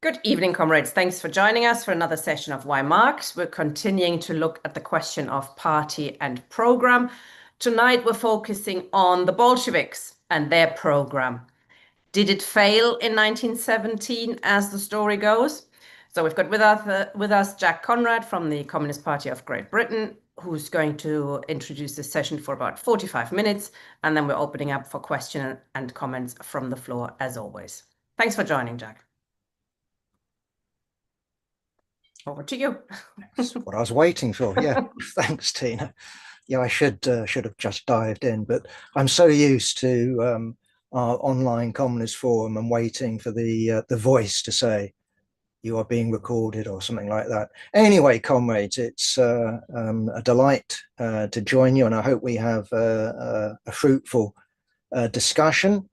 Good evening, comrades. Thanks for joining us for another session of Why Marx. We're continuing to look at the question of party and program. Tonight, we're focusing on the Bolsheviks and their program. Did it fail in 1917, as the story goes? So we've got with us Jack Conrad from the Communist Party of Great Britain, who's going to introduce this session for about 45 minutes, and then we're opening up for questions and comments from the floor, as always. Thanks for joining, Jack. Over to you. That's what I was waiting for. Yeah, thanks, Tina. Yeah, I should have just dived in, but I'm so used to our online communist forum and waiting for the voice to say you are being recorded or something like that. Anyway, comrades, it's a delight to join you, and I hope we have a fruitful discussion.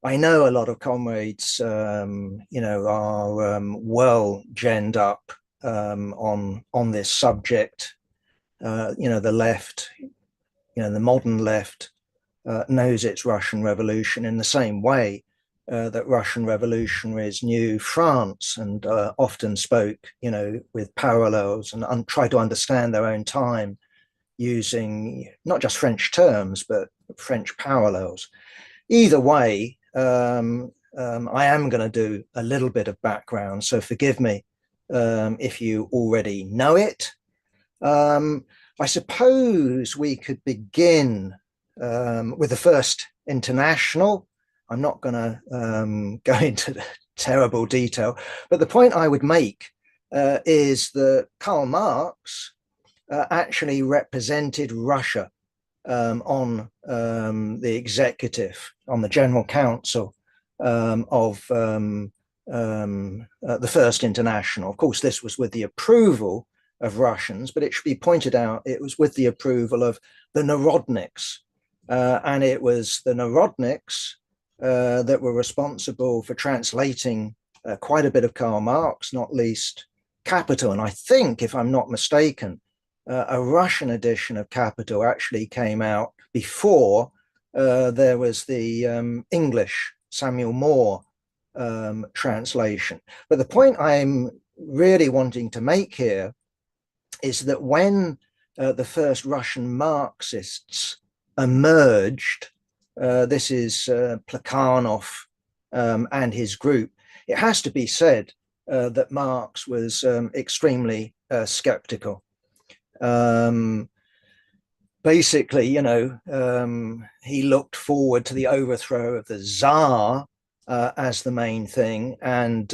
I know a lot of comrades, are well genned up on this subject. The left, the modern left knows its Russian Revolution in the same way that Russian revolutionaries knew France and often spoke, with parallels and tried to understand their own time using not just French terms, but French parallels. Either way, I am going to do a little bit of background, so forgive me if you already know it. I suppose we could begin with the First International. I'm not going to go into the terrible detail, but the point I would make is that Karl Marx actually represented Russia on the executive, on the General Council of the First International. Of course, this was with the approval of Russians, but it should be pointed out it was with the approval of the Narodniks. And it was the Narodniks that were responsible for translating quite a bit of Karl Marx, not least Capital. And I think, if I'm not mistaken, a Russian edition of Capital actually came out before there was the English Samuel Moore translation. But the point I'm really wanting to make here is that when the first Russian Marxists emerged, this is Plekhanov and his group, it has to be said that Marx was extremely skeptical. Basically, he looked forward to the overthrow of the Tsar as the main thing, and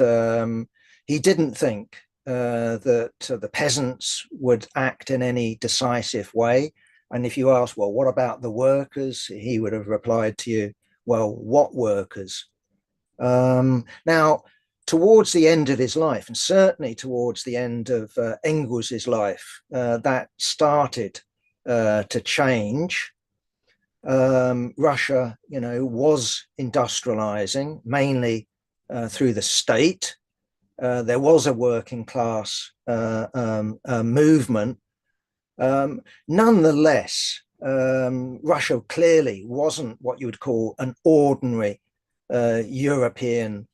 he didn't think that the peasants would act in any decisive way. And if you ask, well, what about the workers? He would have replied to you, well, what workers? Now, towards the end of his life, and certainly towards the end of Engels's life, that started to change. Russia, was industrializing mainly through the state. There was a working class movement. Nonetheless, Russia clearly wasn't what you would call an ordinary European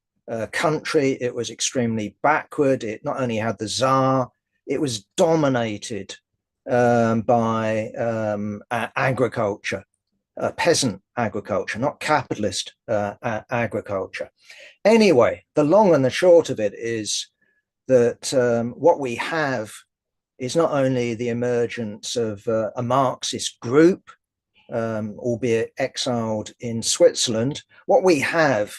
country. It was extremely backward. It not only had the Tsar, it was dominated by agriculture, peasant agriculture, not capitalist agriculture. Anyway, the long and the short of it is that what we have is not only the emergence of a Marxist group, albeit exiled in Switzerland. What we have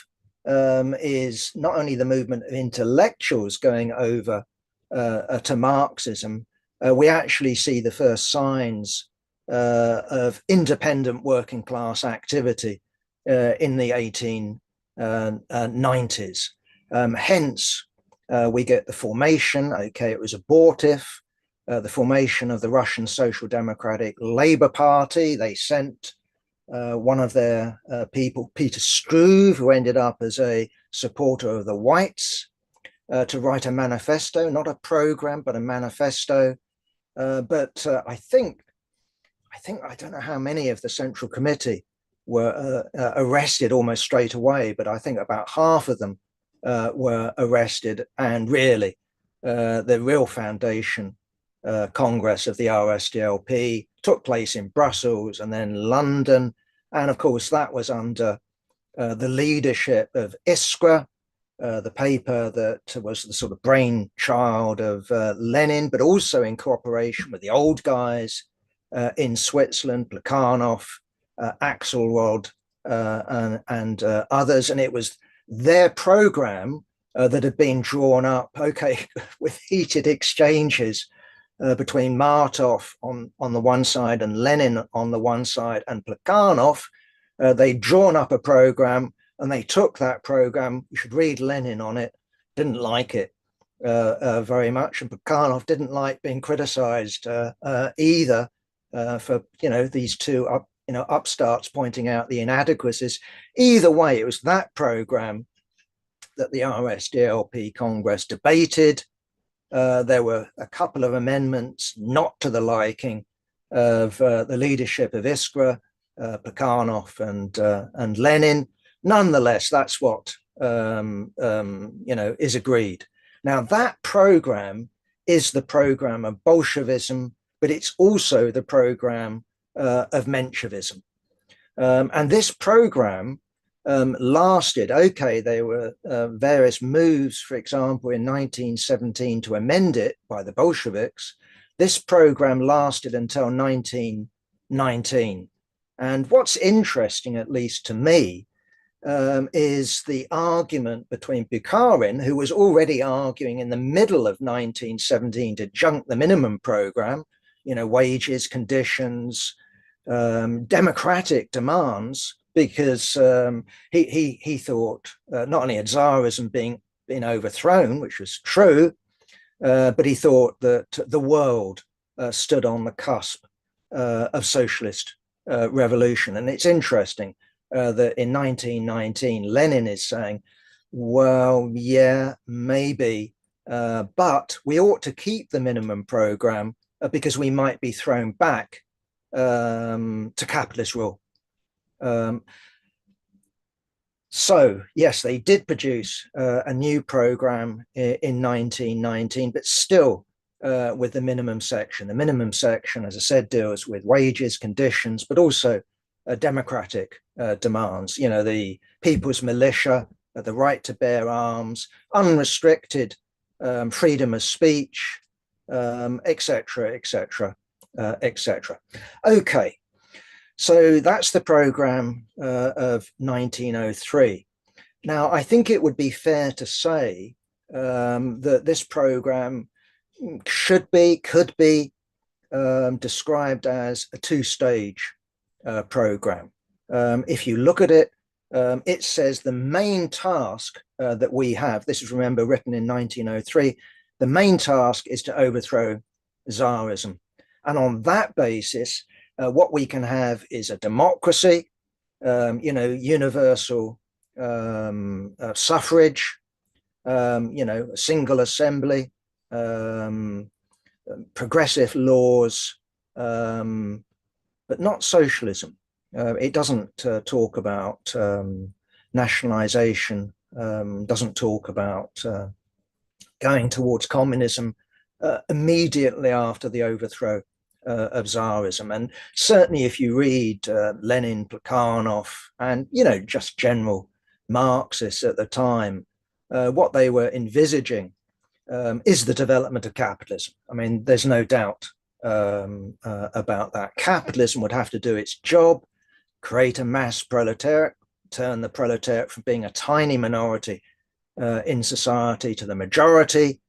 is not only the movement of intellectuals going over to Marxism, we actually see the first signs of independent working class activity in the 1890s. Hence, we get the formation, it was abortive, the formation of the Russian Social Democratic Labour Party. They sent one of their people, Peter Struve, who ended up as a supporter of the Whites, to write a manifesto, not a program, but a manifesto. But I don't know how many of the Central Committee were arrested almost straight away, but I think about half of them were arrested, and really the real foundation Congress of the RSDLP took place in Brussels and then London. And of course, that was under the leadership of Iskra, the paper that was the sort of brainchild of Lenin, but also in cooperation with the old guys in Switzerland, Plekhanov, Axelrod, and others. And it was their program that had been drawn up, okay, with heated exchanges between Martov on the one side and Lenin on the one side and Plekhanov. They'd drawn up a program, and they took that program. You should read Lenin on it. Didn't like it very much, and Plekhanov didn't like being criticized either for these two upstarts pointing out the inadequacies. Either way, it was that program that the RSDLP Congress debated. There were a couple of amendments not to the liking of the leadership of Iskra, Plekhanov, and Lenin. Nonetheless, that's what is agreed. Now, that program is the program of Bolshevism, but it's also the program of Menshevism. And this program lasted, okay, there were various moves, for example, in 1917 to amend it by the Bolsheviks. This program lasted until 1919. And what's interesting, at least to me, is the argument between Bukarin, who was already arguing in the middle of 1917 to junk the minimum program, wages, conditions, democratic demands, because he thought not only had Tsarism been overthrown, which was true, but he thought that the world stood on the cusp of socialist revolution. And it's interesting that in 1919, Lenin is saying, well, yeah, maybe, but we ought to keep the minimum program because we might be thrown back to capitalist rule. So yes, they did produce a new program in 1919, but still with the minimum section. The minimum section, as I said, deals with wages, conditions, but also democratic demands. The people's militia, the right to bear arms, unrestricted freedom of speech, etc., etc., etc. Okay. So that's the program of 1903. Now, I think it would be fair to say that this program could be described as a two-stage program. If you look at it, it says the main task that we have, this is, remember, written in 1903, the main task is to overthrow Tsarism. And on that basis, what we can have is a democracy, universal suffrage, a single assembly, progressive laws, but not socialism. It doesn't talk about nationalization, doesn't talk about going towards communism immediately after the overthrow of Tsarism. And certainly if you read Lenin, Plekhanov, and just general Marxists at the time, what they were envisaging is the development of capitalism. I mean, there's no doubt about that. Capitalism would have to do its job, create a mass proletariat, turn the proletariat from being a tiny minority in society to the majority.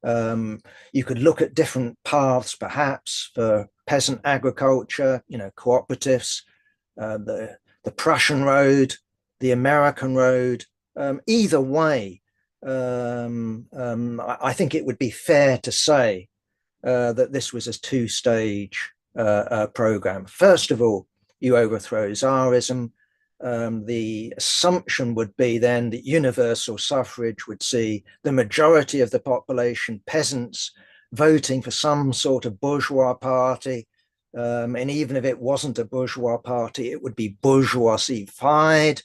You could look at different paths, perhaps, for peasant agriculture, cooperatives, the Prussian road, the American road. Either way, I think it would be fair to say that this was a two-stage program. First of all, you overthrow Tsarism. The assumption would be then that universal suffrage would see the majority of the population, peasants, voting for some sort of bourgeois party. And even if it wasn't a bourgeois party, it would be bourgeoisified.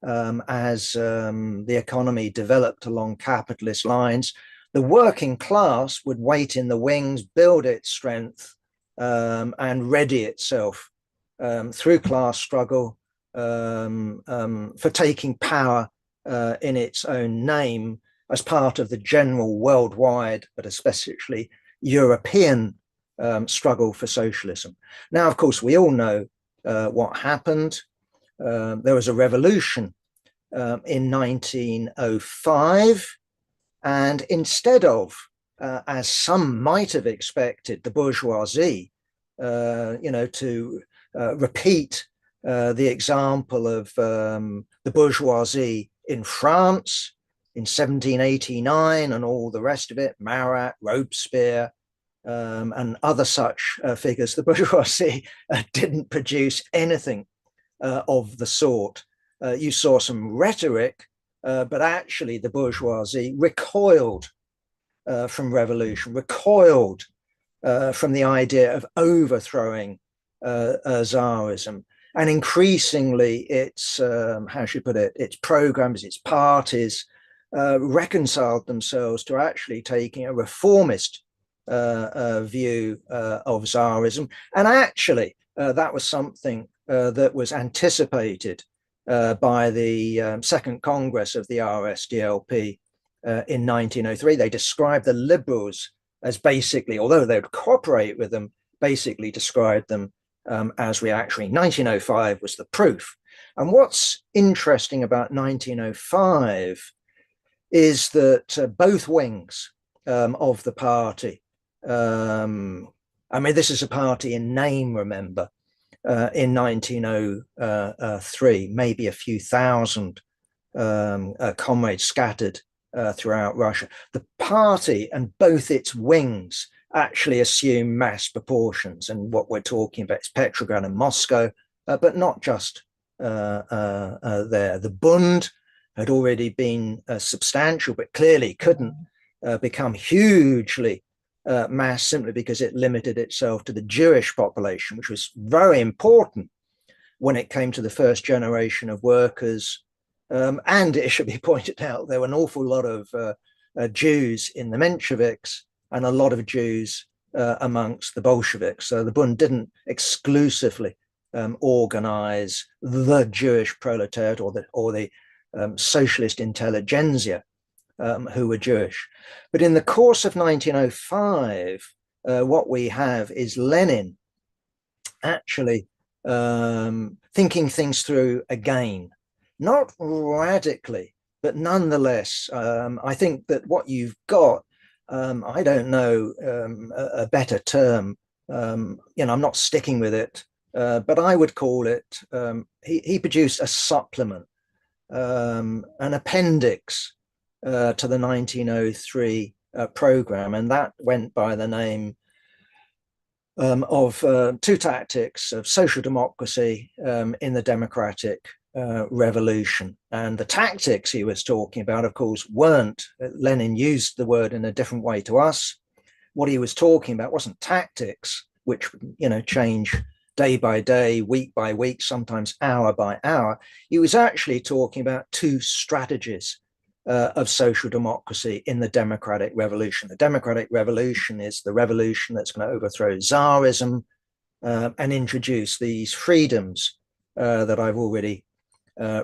as the economy developed along capitalist lines. The working class would wait in the wings, build its strength, and ready itself through class struggle for taking power in its own name as part of the general worldwide, but especially European struggle for socialism. Now, of course, we all know what happened. There was a revolution in 1905, and instead of, as some might have expected, the bourgeoisie, to repeat the example of the bourgeoisie in France in 1789 and all the rest of it, Marat, Robespierre, and other such figures, the bourgeoisie didn't produce anything of the sort. You saw some rhetoric, but actually the bourgeoisie recoiled from revolution, recoiled from the idea of overthrowing Tsarism. And increasingly its, how should I put it, its programs, its parties reconciled themselves to actually taking a reformist view of Tsarism. And actually, that was something that was anticipated by the Second Congress of the RSDLP in 1903. They described the liberals as basically, although they would cooperate with them, basically described them as reactionary. 1905 was the proof. And what's interesting about 1905 is that both wings of the party, I mean, this is a party in name, remember, in 1903, maybe a few thousand comrades scattered throughout Russia. The party and both its wings actually assume mass proportions. And what we're talking about is Petrograd and Moscow, but not just there. The Bund had already been substantial, but clearly couldn't become hugely mass simply because it limited itself to the Jewish population, which was very important when it came to the first generation of workers. And it should be pointed out, there were an awful lot of Jews in the Mensheviks and a lot of Jews amongst the Bolsheviks. So the Bund didn't exclusively organize the Jewish proletariat or the socialist intelligentsia who were Jewish. But in the course of 1905, what we have is Lenin actually thinking things through again, not radically, but nonetheless, I think that what you've got, I don't know a better term, I'm not sticking with it, but I would call it, he produced a supplement, an appendix to the 1903 program, and that went by the name of two tactics of social democracy in the democratic revolution. And the tactics he was talking about, of course, weren't, Lenin used the word in a different way to us. What he was talking about wasn't tactics, which, change day by day, week by week, sometimes hour by hour. He was actually talking about two strategies of social democracy in the democratic revolution. The democratic revolution is the revolution that's going to overthrow Tsarism and introduce these freedoms that I've already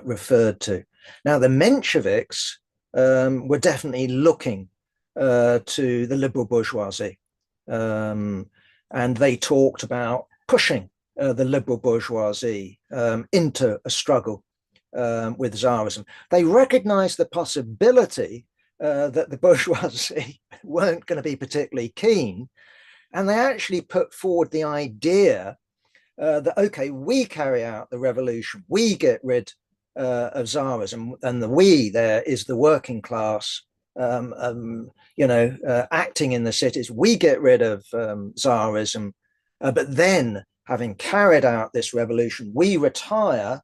referred to. Now, the Mensheviks were definitely looking to the liberal bourgeoisie, and they talked about pushing the liberal bourgeoisie into a struggle with Tsarism. They recognized the possibility that the bourgeoisie weren't going to be particularly keen, and they actually put forward the idea that, okay, we carry out the revolution, we get rid of Tsarism, and the we there is the working class, acting in the cities. We get rid of Tsarism, but then, having carried out this revolution, we retire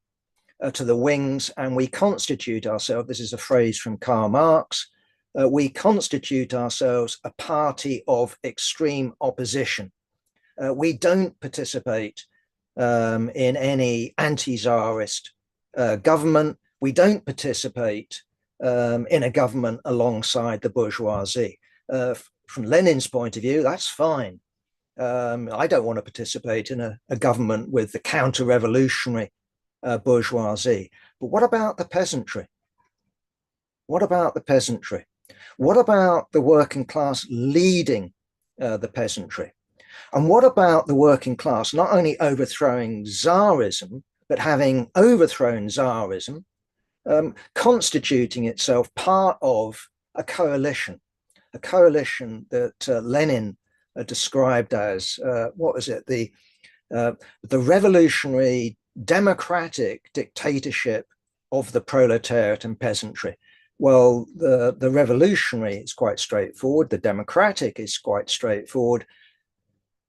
to the wings and we constitute ourselves. This is a phrase from Karl Marx. We constitute ourselves a party of extreme opposition. We don't participate in any anti-Tsarist government. We don't participate in a government alongside the bourgeoisie. From Lenin's point of view, that's fine. I don't want to participate in a government with the counter-revolutionary bourgeoisie. But what about the peasantry? What about the peasantry? What about the working class leading the peasantry? And what about the working class not only overthrowing Tsarism, but having overthrown Tsarism, constituting itself part of a coalition that Lenin described as, what was it, the revolutionary democratic dictatorship of the proletariat and peasantry. Well, the revolutionary is quite straightforward. The democratic is quite straightforward.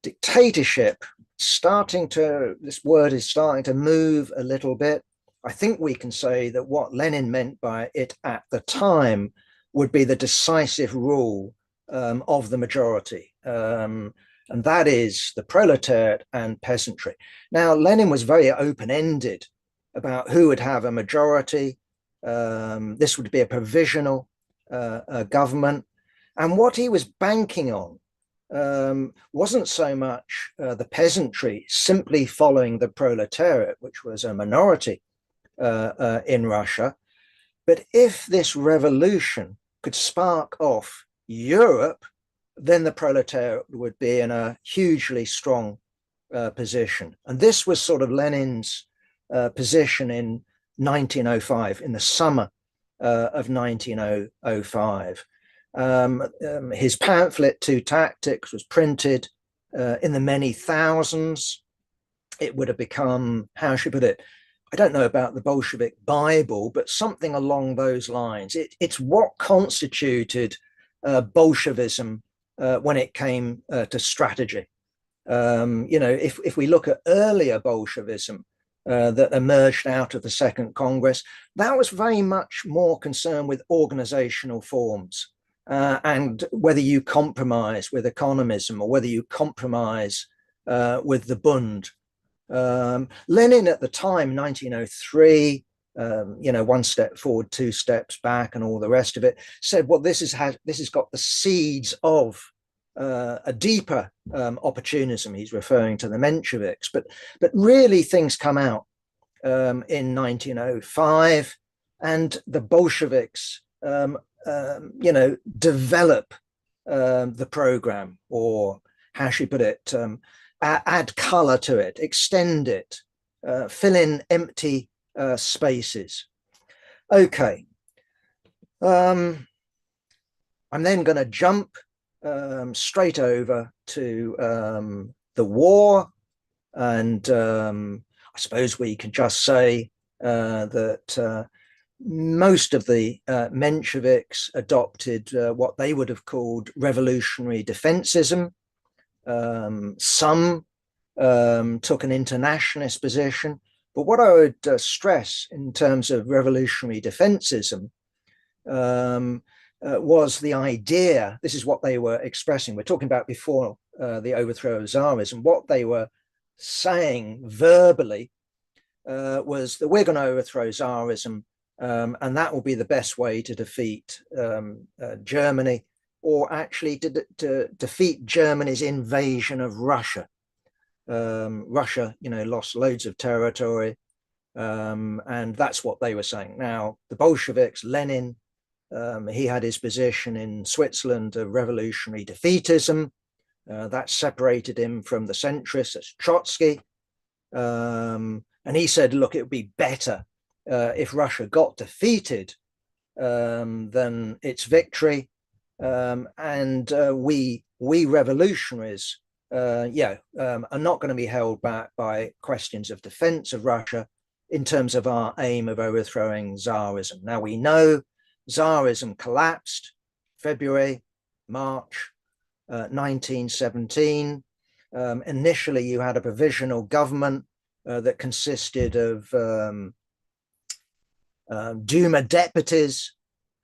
Dictatorship, this word is starting to move a little bit. I think we can say that what Lenin meant by it at the time would be the decisive rule of the majority. And that is the proletariat and peasantry. Now, Lenin was very open-ended about who would have a majority. This would be a provisional government. And what he was banking on wasn't so much the peasantry simply following the proletariat, which was a minority in Russia, but if this revolution could spark off Europe, then the proletariat would be in a hugely strong position. And this was sort of Lenin's position in 1905, in the summer of 1905. His pamphlet, Two Tactics, was printed in the many thousands. It would have become, how should I put it, I don't know about the Bolshevik Bible, but something along those lines. It's what constituted Bolshevism when it came to strategy. If we look at earlier Bolshevism that emerged out of the Second Congress, that was very much more concerned with organizational forms and whether you compromise with economism or whether you compromise with the Bund. Lenin at the time, 1903, one step forward, two steps back, and all the rest of it, said, well, this has got the seeds of a deeper opportunism. He's referring to the Mensheviks, but really things come out in 1905, and the Bolsheviks, develop the program, or how should I put it, add color to it, extend it, fill in empty spaces. Okay. I'm then going to jump straight over to the war. And I suppose we can just say that most of the Mensheviks adopted what they would have called revolutionary defensism. Some took an internationalist position, but what I would stress in terms of revolutionary defensism was the idea, this is what they were expressing, we're talking about before the overthrow of Tsarism, what they were saying verbally was that we're going to overthrow Tsarism, and that will be the best way to defeat Germany, or actually to defeat Germany's invasion of Russia. Russia, lost loads of territory, and that's what they were saying. Now, the Bolsheviks, Lenin, he had his position in Switzerland of revolutionary defeatism. That separated him from the centrists, that's Trotsky. And he said, look, it would be better if Russia got defeated than its victory. And we revolutionaries, are not going to be held back by questions of defense of Russia in terms of our aim of overthrowing Tsarism. Now, we know Tsarism collapsed February, March 1917. Initially, you had a provisional government that consisted of Duma deputies,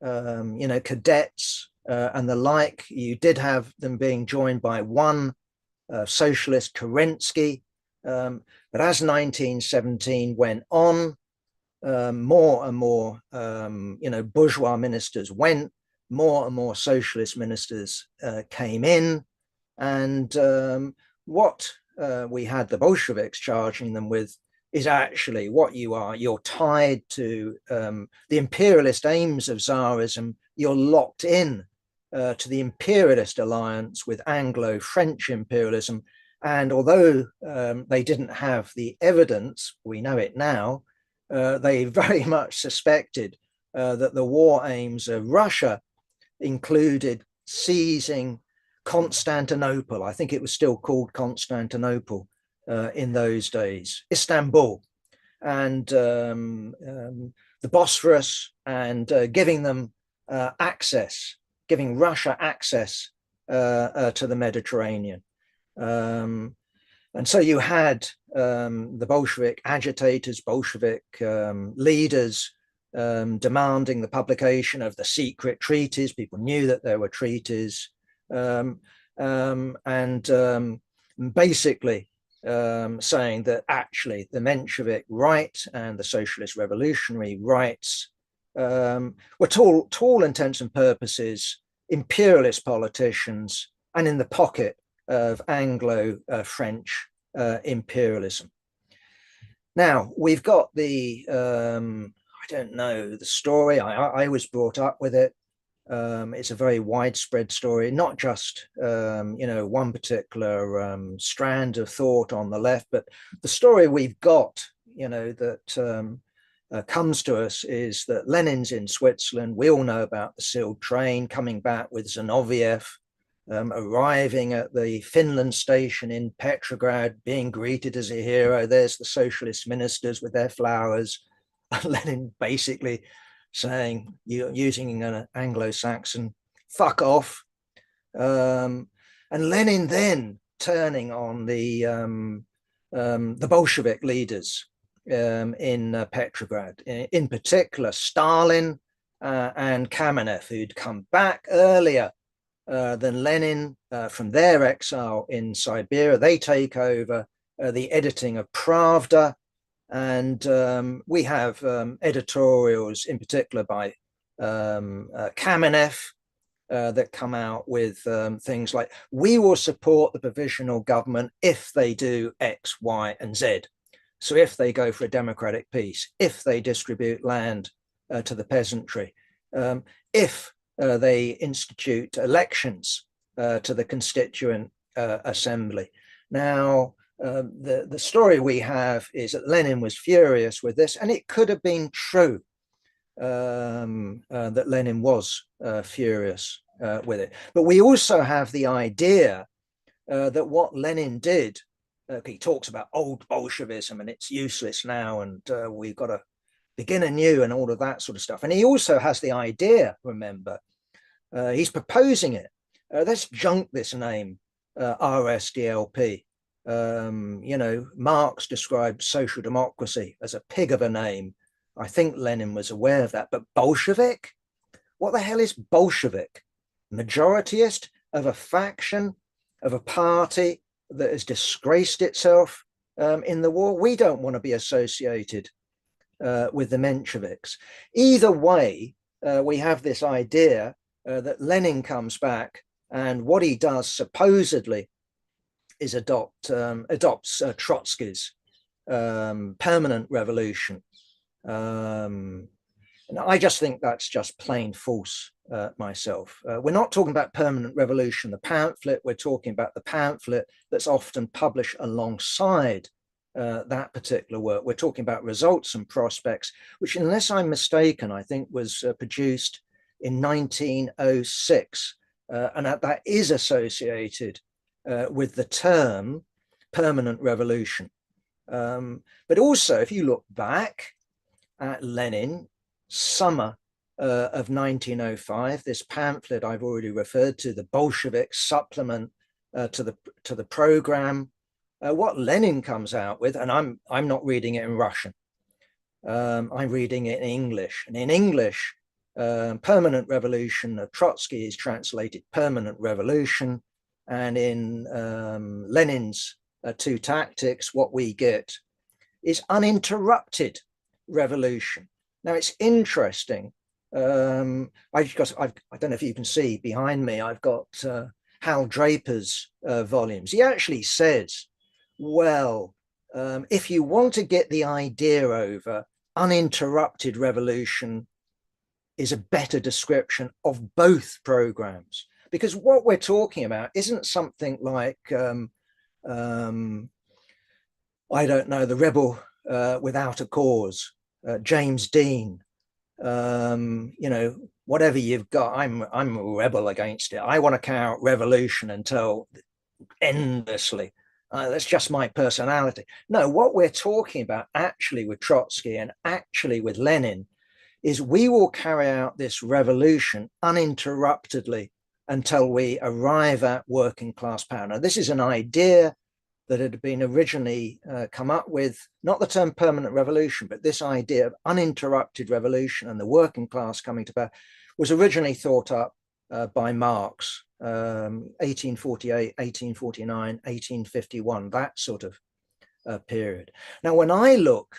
cadets, and the like. You did have them being joined by one socialist, Kerensky. But as 1917 went on, more and more, bourgeois ministers went, more and more socialist ministers came in, and what we had the Bolsheviks charging them with is actually what you are. You're tied to the imperialist aims of Tsarism. You're locked in to the imperialist alliance with Anglo-French imperialism. And although they didn't have the evidence, we know it now, they very much suspected that the war aims of Russia included seizing Constantinople. I think it was still called Constantinople in those days, Istanbul, and the Bosphorus, and giving them access, giving Russia access to the Mediterranean. And so you had the Bolshevik agitators, Bolshevik leaders demanding the publication of the secret treaties. People knew that there were treaties, and basically saying that actually the Menshevik right and the socialist revolutionary rights were to all intents and purposes imperialist politicians and in the pocket of Anglo-French imperialism. Now, we've got the, I don't know, the story. I was brought up with it. It's a very widespread story, not just, one particular strand of thought on the left, but the story we've got, that comes to us is that Lenin's in Switzerland. We all know about the sealed train coming back with Zinoviev, arriving at the Finland station in Petrograd, being greeted as a hero. There's the socialist ministers with their flowers. Lenin basically saying, using an Anglo-Saxon, fuck off. And Lenin then turning on the Bolshevik leaders in Petrograd, in particular Stalin and Kamenev, who'd come back earlier than Lenin from their exile in Siberia. They take over the editing of Pravda, and we have editorials in particular by Kamenev that come out with things like, we will support the provisional government if they do X, Y, and Z. So if they go for a democratic peace, if they distribute land to the peasantry, if they institute elections to the Constituent Assembly. Now, the story we have is that Lenin was furious with this, and it could have been true that Lenin was furious with it. But we also have the idea that what Lenin did, he talks about old Bolshevism and it's useless now, and we've got to begin anew and all of that sort of stuff. And he also has the idea, remember, he's proposing it. Let's junk this name, RSDLP. Marx described social democracy as a pig of a name. I think Lenin was aware of that. But Bolshevik? What the hell is Bolshevik? Majorityist of a faction, of a party that has disgraced itself in the war? We don't want to be associated with the Mensheviks. Either way, we have this idea that Lenin comes back, and what he does supposedly is adopts Trotsky's permanent revolution. And I just think that's just plain false myself. We're not talking about permanent revolution, the pamphlet. We're talking about the pamphlet that's often published alongside that particular work. We're talking about Results and Prospects, which, unless I'm mistaken, I think was produced in 1906. And that is associated with the term permanent revolution. But also, if you look back at Lenin, summer of 1905, this pamphlet I've already referred to, the Bolshevik supplement to the program, what Lenin comes out with, and I'm not reading it in Russian, I'm reading it in English. And in English, permanent revolution of Trotsky is translated permanent revolution. And in Lenin's two tactics, what we get is uninterrupted revolution. Now it's interesting. I don't know if you can see behind me, I've got Hal Draper's volumes. He actually says, well, if you want to get the idea over, uninterrupted revolution is a better description of both programs, because what we're talking about isn't something like I don't know, the rebel without a cause, James Dean, you know, whatever you've got, I'm a rebel against it. I want to carry out revolution until endlessly. That's just my personality. No, what we're talking about actually with Trotsky and actually with Lenin is we will carry out this revolution uninterruptedly until we arrive at working class power. Now, this is an idea that had been originally come up with, not the term permanent revolution, but this idea of uninterrupted revolution and the working class coming to power was originally thought up by Marx, 1848, 1849, 1851, that sort of period. Now, when I look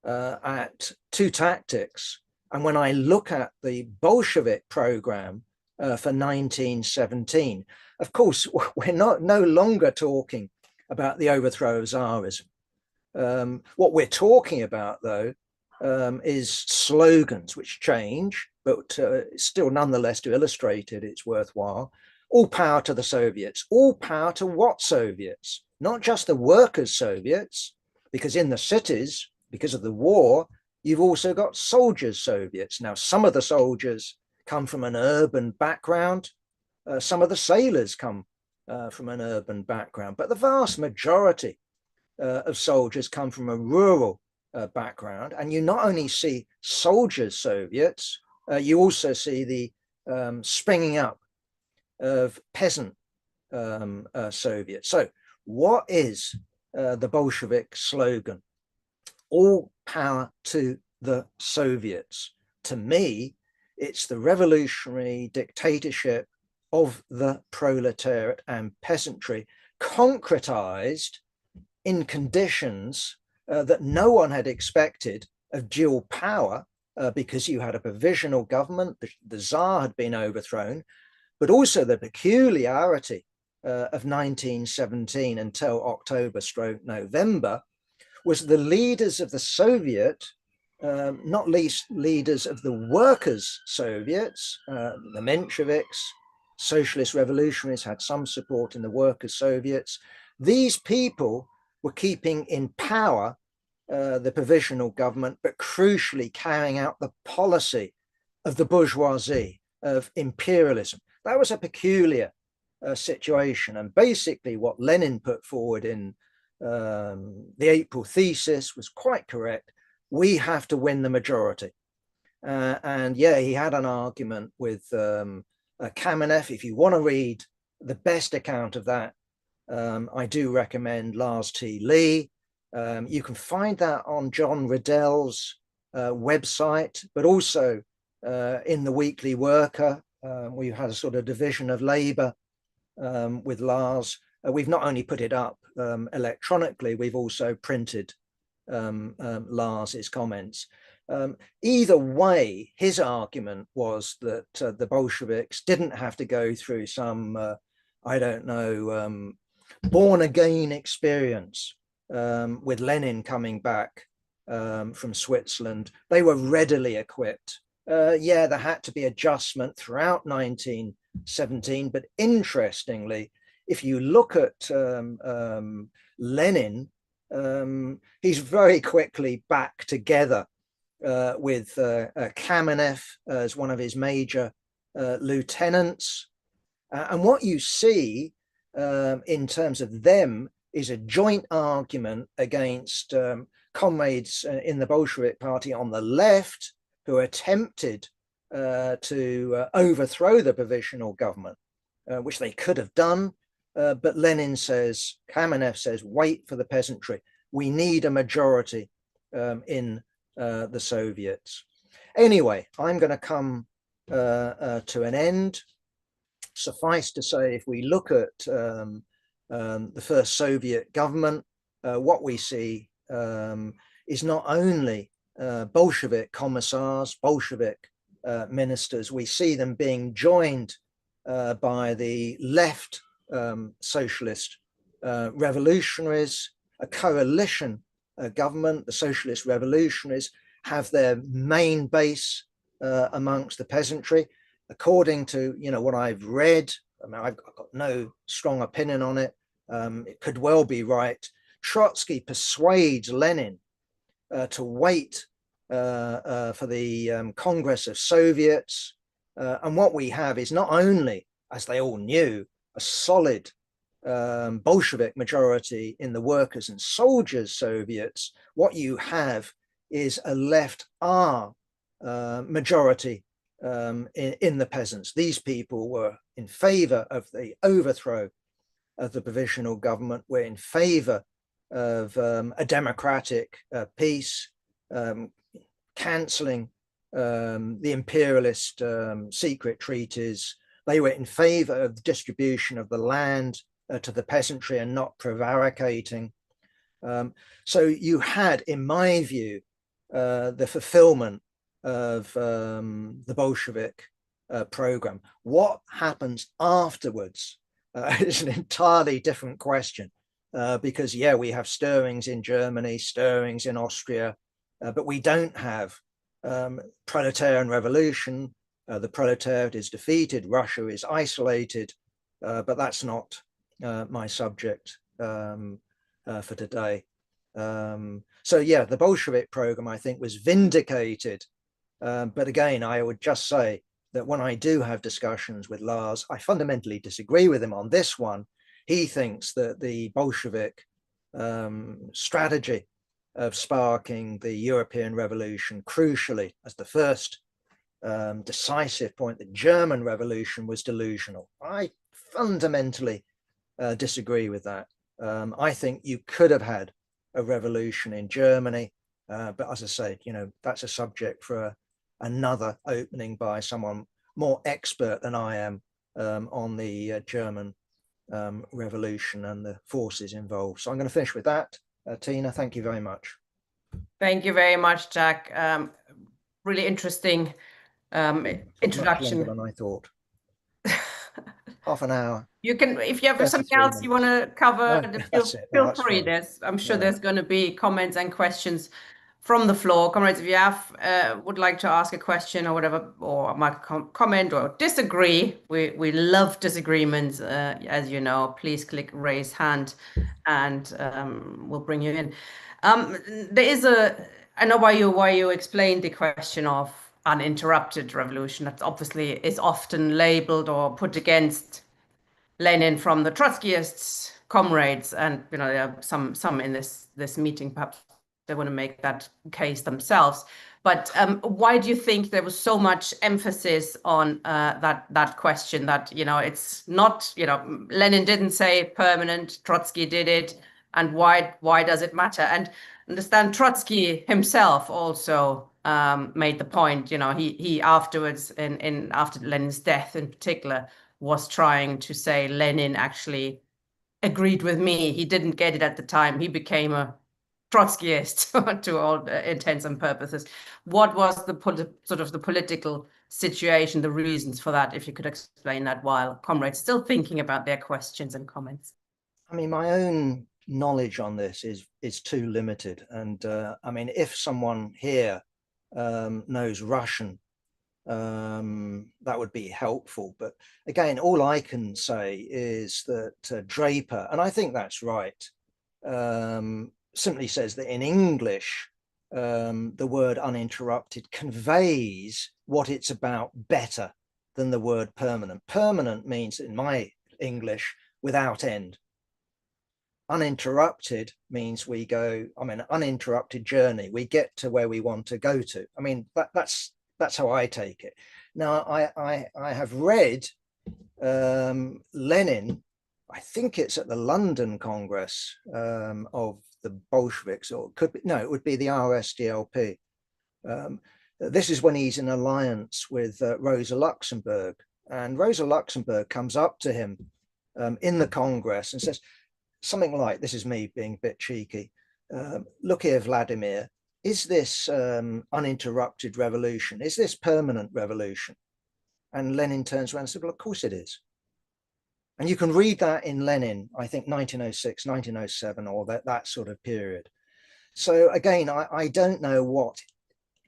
at two tactics, and when I look at the Bolshevik program for 1917, of course, we're no longer talking about the overthrow of Tsarism. What we're talking about, though, is slogans which change, but still nonetheless to illustrate it, it's worthwhile. All power to the Soviets. All power to what Soviets? Not just the workers' Soviets, because in the cities, because of the war, you've also got soldiers' Soviets. Now, some of the soldiers come from an urban background. Some of the sailors come from an urban background, but the vast majority of soldiers come from a rural background. And you not only see soldiers Soviets, you also see the springing up of peasant Soviets. So what is the Bolshevik slogan? All power to the Soviets. To me, it's the revolutionary dictatorship of the proletariat and peasantry, concretized in conditions that no one had expected of dual power, because you had a provisional government, the Tsar had been overthrown, but also the peculiarity of 1917 until October/November was the leaders of the Soviet, not least leaders of the workers' Soviets, the Mensheviks, socialist revolutionaries had some support in the workers' Soviets. These people were keeping in power the provisional government, but crucially carrying out the policy of the bourgeoisie, of imperialism. That was a peculiar situation. And basically what Lenin put forward in the April thesis was quite correct. We have to win the majority. And yeah, he had an argument with Kamenev. If you want to read the best account of that, I do recommend Lars T. Lee. You can find that on John Riddell's website, but also in the Weekly Worker. We had a sort of division of labor with Lars. We've not only put it up electronically, we've also printed Lars's comments. Either way, his argument was that the Bolsheviks didn't have to go through some, I don't know, born again experience with Lenin coming back from Switzerland. They were readily equipped. Yeah, there had to be adjustment throughout 1917, but interestingly, if you look at Lenin, he's very quickly back together with Kamenev as one of his major lieutenants. And what you see in terms of them is a joint argument against comrades in the Bolshevik Party on the left who attempted to overthrow the provisional government, which they could have done. But Lenin says, Kamenev says, wait for the peasantry. We need a majority in the Soviets. Anyway, I'm going to come to an end. Suffice to say, if we look at the first Soviet government, what we see is not only Bolshevik commissars, Bolshevik ministers. We see them being joined by the left socialist revolutionaries, a coalition government. The socialist revolutionaries have their main base amongst the peasantry. According to what I've read, I mean, I've got no strong opinion on it. It could well be right. Trotsky persuades Lenin to wait for the Congress of Soviets. And what we have is not only, as they all knew, a solid Bolshevik majority in the workers and soldiers Soviets. What you have is a left R majority in the peasants. These people were in favor of the overthrow of the provisional government, were in favor of a democratic peace, cancelling the imperialist secret treaties. They were in favor of the distribution of the land to the peasantry and not prevaricating. So you had, in my view, the fulfillment of the Bolshevik program. What happens afterwards is an entirely different question, because, yeah, we have stirrings in Germany, stirrings in Austria, but we don't have proletarian revolution. The proletariat is defeated, Russia is isolated, but that's not my subject for today. So yeah, the Bolshevik program, I think, was vindicated. But again, I would just say that when I do have discussions with Lars, I fundamentally disagree with him on this one. He thinks that the Bolshevik strategy of sparking the European Revolution, crucially, as the first decisive point, the German Revolution, was delusional. I fundamentally disagree with that. I think you could have had a revolution in Germany, but as I say, that's a subject for another opening by someone more expert than I am on the German revolution and the forces involved. So I'm going to finish with that. Tina, thank you very much. Thank you very much, Jack. Really interesting introduction. Much longer than I thought. Half an hour. You can, if you have something else you want to cover, feel free. I'm sure there's going to be comments and questions from the floor. Comrades, if you would like to ask a question or whatever, or make a comment or disagree, we love disagreements, as you know. Please click raise hand and we'll bring you in. There is I know why you explained the question of uninterrupted revolution. That obviously is often labeled or put against Lenin from the Trotskyists, comrades, and there are some in this meeting. Perhaps they want to make that case themselves. But why do you think there was so much emphasis on that question? That it's not Lenin didn't say permanent, Trotsky did it, and why does it matter? And understand Trotsky himself also made the point. He afterwards, after Lenin's death in particular, was trying to say Lenin actually agreed with me. He didn't get it at the time. He became a Trotskyist to all intents and purposes. What was the political situation, the reasons for that, if you could explain that while comrades still thinking about their questions and comments? I mean, my own knowledge on this is too limited. And I mean, if someone here knows Russian, that would be helpful. But again, all I can say is that Draper, and I think that's right, simply says that in English, the word uninterrupted conveys what it's about better than the word permanent. Permanent means, in my English, without end. Uninterrupted means we go, uninterrupted journey. We get to where we want to go to. I mean, that's how I take it. Now, I have read Lenin, I think it's at the London Congress of the Bolsheviks, or it would be the RSDLP. This is when he's in alliance with Rosa Luxemburg. And Rosa Luxemburg comes up to him in the Congress and says something like, this is me being a bit cheeky, look here, Vladimir, is this uninterrupted revolution? Is this permanent revolution? And Lenin turns around and said, well, of course it is. And you can read that in Lenin, I think 1906, 1907, or that sort of period. So again, I don't know what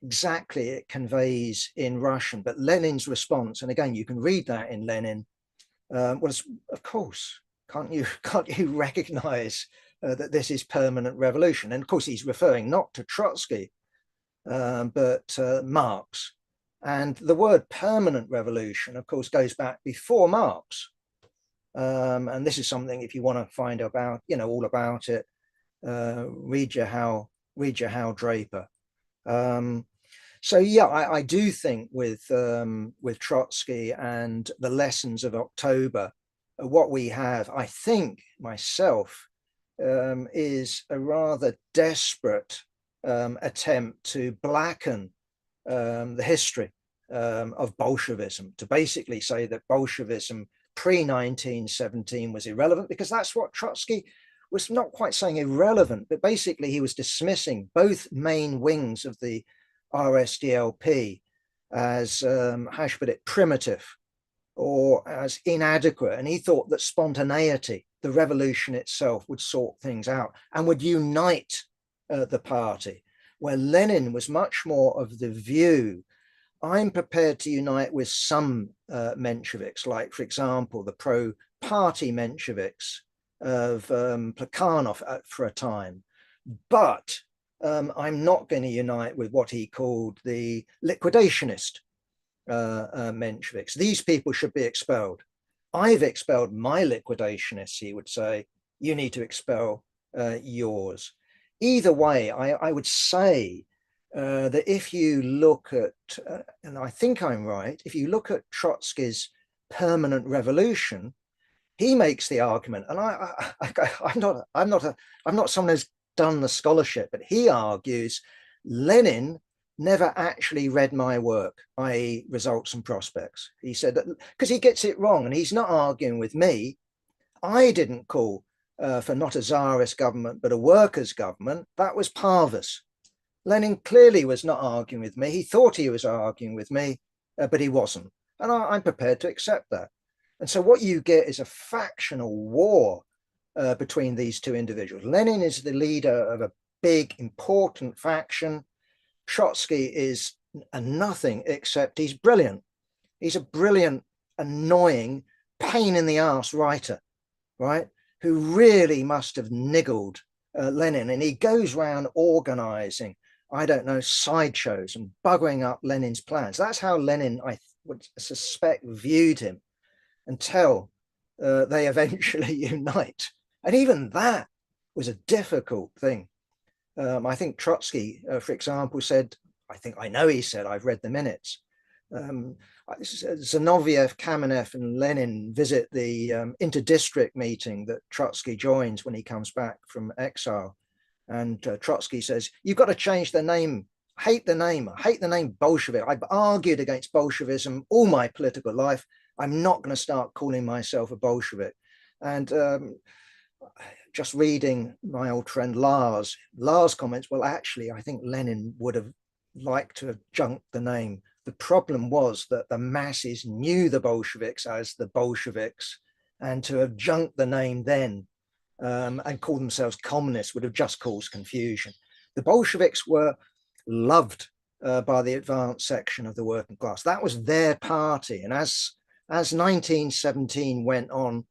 exactly it conveys in Russian, but Lenin's response, and again, you can read that in Lenin, was, of course, can't you recognize that this is permanent revolution? And of course, he's referring not to Trotsky, but Marx. And the word permanent revolution, of course, goes back before Marx. And this is something, if you want to find about, all about it, read your Hal Draper. So yeah, I do think with Trotsky and the lessons of October, what we have, I think myself, is a rather desperate attempt to blacken the history of Bolshevism, to basically say that Bolshevism pre-1917 was irrelevant, because that's what Trotsky was not quite saying irrelevant, but basically he was dismissing both main wings of the RSDLP as, how should I put it, primitive or as inadequate. And he thought that spontaneity, the revolution itself, would sort things out and would unite the party, where Lenin was much more of the view, I'm prepared to unite with some Mensheviks, like, for example, the pro-party Mensheviks of Plekhanov for a time, but I'm not going to unite with what he called the liquidationist Mensheviks. These people should be expelled. I've expelled my liquidationists, he would say. You need to expel yours. Either way, I would say that if you look at, and I think I'm right, if you look at Trotsky's permanent revolution, he makes the argument, and I'm not someone who's done the scholarship, but he argues Lenin never actually read my work, i.e. Results and Prospects. He said that because he gets it wrong, and he's not arguing with me. I didn't call for not a Tsarist government, but a workers' government. That was Parvus. Lenin clearly was not arguing with me. He thought he was arguing with me, but he wasn't. And I'm prepared to accept that. And so what you get is a factional war between these two individuals. Lenin is the leader of a big, important faction. Trotsky is a nothing, except he's brilliant. He's a brilliant, annoying, pain in the ass writer, right? Who really must have niggled Lenin. And he goes around organizing, I don't know, sideshows and buggering up Lenin's plans. That's how Lenin, I would suspect, viewed him until they eventually unite. And even that was a difficult thing. I think Trotsky, for example, said, I know he said, I've read the minutes, Zinoviev, Kamenev and Lenin visit the inter-district meeting that Trotsky joins when he comes back from exile. And Trotsky says, you've got to change the name. I hate the name Bolshevik. I've argued against Bolshevism all my political life. I'm not going to start calling myself a Bolshevik. And just reading my old friend Lars comments, well, actually, I think Lenin would have liked to have junked the name. The problem was that the masses knew the Bolsheviks as the Bolsheviks, and to have junked the name then and call themselves communists would have just caused confusion. The Bolsheviks were loved by the advanced section of the working class. That was their party. And as 1917 went on,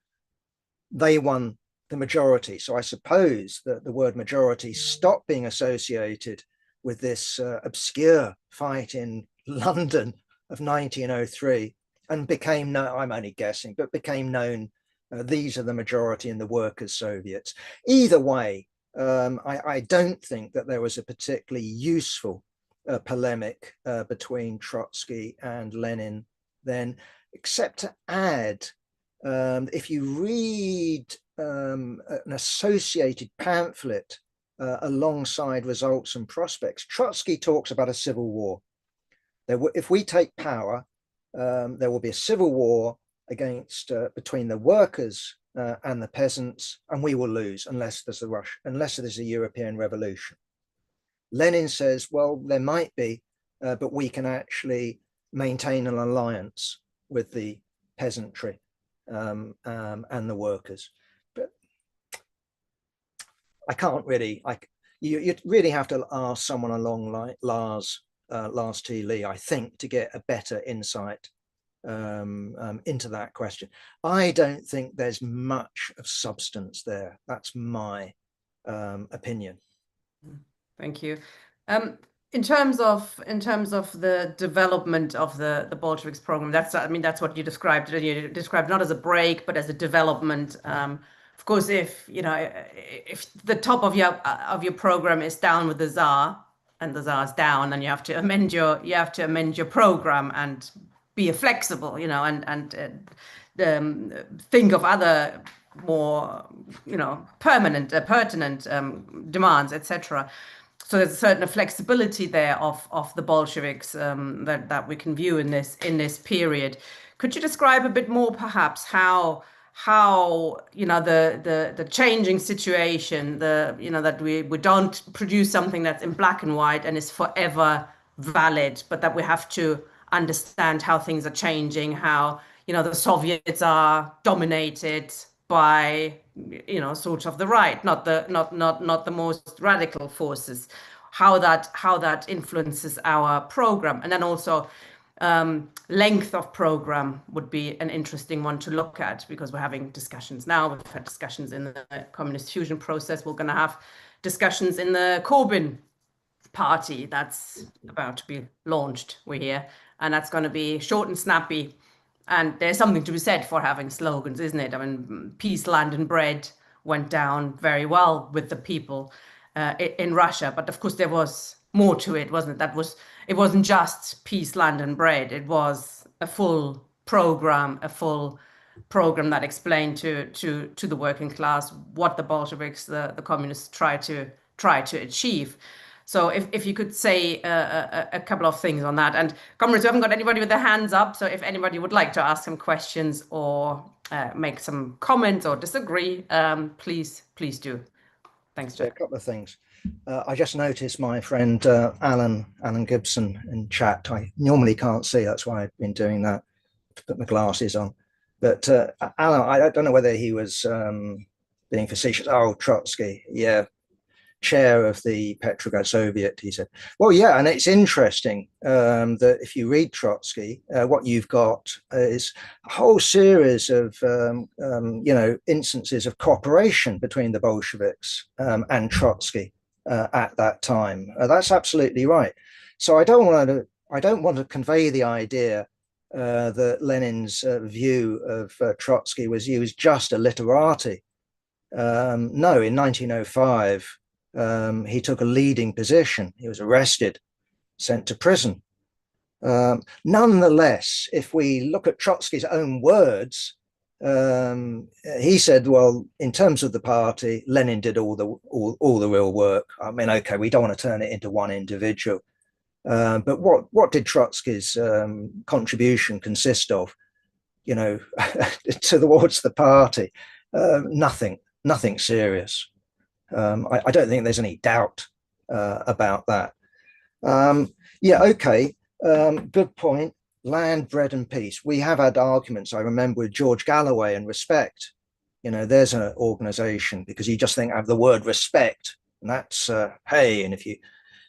they won the majority. So I suppose that the word majority stopped being associated with this obscure fight in London of 1903 and became known, I'm only guessing, but became known, these are the majority in the workers' Soviets. Either way, I don't think that there was a particularly useful polemic between Trotsky and Lenin then, except to add, if you read an associated pamphlet alongside Results and Prospects, Trotsky talks about a civil war. If we take power, there will be a civil war against between the workers and the peasants, and we will lose unless there's a European revolution. Lenin says, well, there might be, but we can actually maintain an alliance with the peasantry and the workers. But I can't really, you really have to ask someone along like Lars T. Lee, I think, to get a better insight into that question. I don't think there's much of substance there. That's my opinion. Thank you. In terms of the development of the Bolsheviks program, that's what you described. You described not as a break, but as a development. Of course, if the top of your program is down with the Tsar, and the Tsar's down, then you have to amend your program and be flexible, and think of other more pertinent demands, etc. So there's a certain flexibility there of the Bolsheviks that we can view in this period. Could you describe a bit more, perhaps, how the changing situation, that we don't produce something that's in black and white and is forever valid, but that we have to understand how things are changing, how the Soviets are dominated by sort of the right, not the most radical forces, how that influences our program. And then also length of program would be an interesting one to look at, because we're having discussions now. We've had discussions in the communist fusion process. We're going to have discussions in the Corbyn party that's about to be launched, we hear, and that's going to be short and snappy. And there's something to be said for having slogans, isn't it? I mean, peace, land, and bread went down very well with the people in Russia. But of course, there was more to it, wasn't it? It wasn't just peace, land, and bread. It was a full program that explained to the working class what the Bolsheviks, the communists, try to achieve. So if you could say a couple of things on that. And comrades, we haven't got anybody with their hands up. So if anybody would like to ask some questions or make some comments or disagree, please do. Thanks, Jack. A couple of things. I just noticed my friend Alan Gibson in chat. I normally can't see. That's why I've been doing that, to put my glasses on. But Alan, I don't know whether he was being facetious. Oh, Trotsky. Yeah. Chair of the Petrograd Soviet, he said. Well, yeah, and it's interesting that if you read Trotsky, what you've got is a whole series of instances of cooperation between the Bolsheviks and Trotsky at that time. That's absolutely right. So I don't want to convey the idea that Lenin's view of Trotsky was he was just a literati. No, in 1905. He took a leading position. He was arrested, sent to prison. Nonetheless, if we look at Trotsky's own words, he said, well, in terms of the party, Lenin did all the real work. I mean, okay, we don't want to turn it into one individual. But what did Trotsky's contribution consist of, towards the party? Nothing serious. I don't think there's any doubt about that. Yeah, okay, good point. Land, bread, and peace. We have had arguments, I remember, with George Galloway and Respect. There's an organization, because you just think of the word respect, and that's, hey, and if you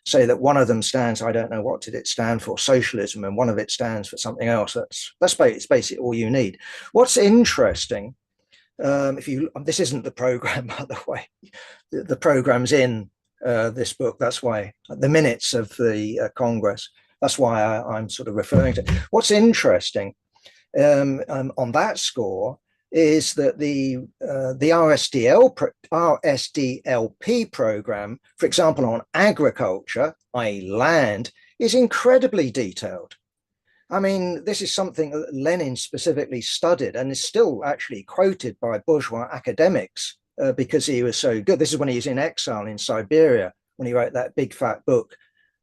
say that one of them stands, I don't know, what did it stand for, socialism, and one of it stands for something else, that's basically all you need. What's interesting, this isn't the program, by the way, the program's in this book. That's why the minutes of the Congress, that's why I'm sort of referring to. What's interesting on that score is that the RSDLP program, for example, on agriculture, i.e. land, is incredibly detailed. I mean, this is something that Lenin specifically studied and is still actually quoted by bourgeois academics because he was so good. This is when he was in exile in Siberia, when he wrote that big fat book,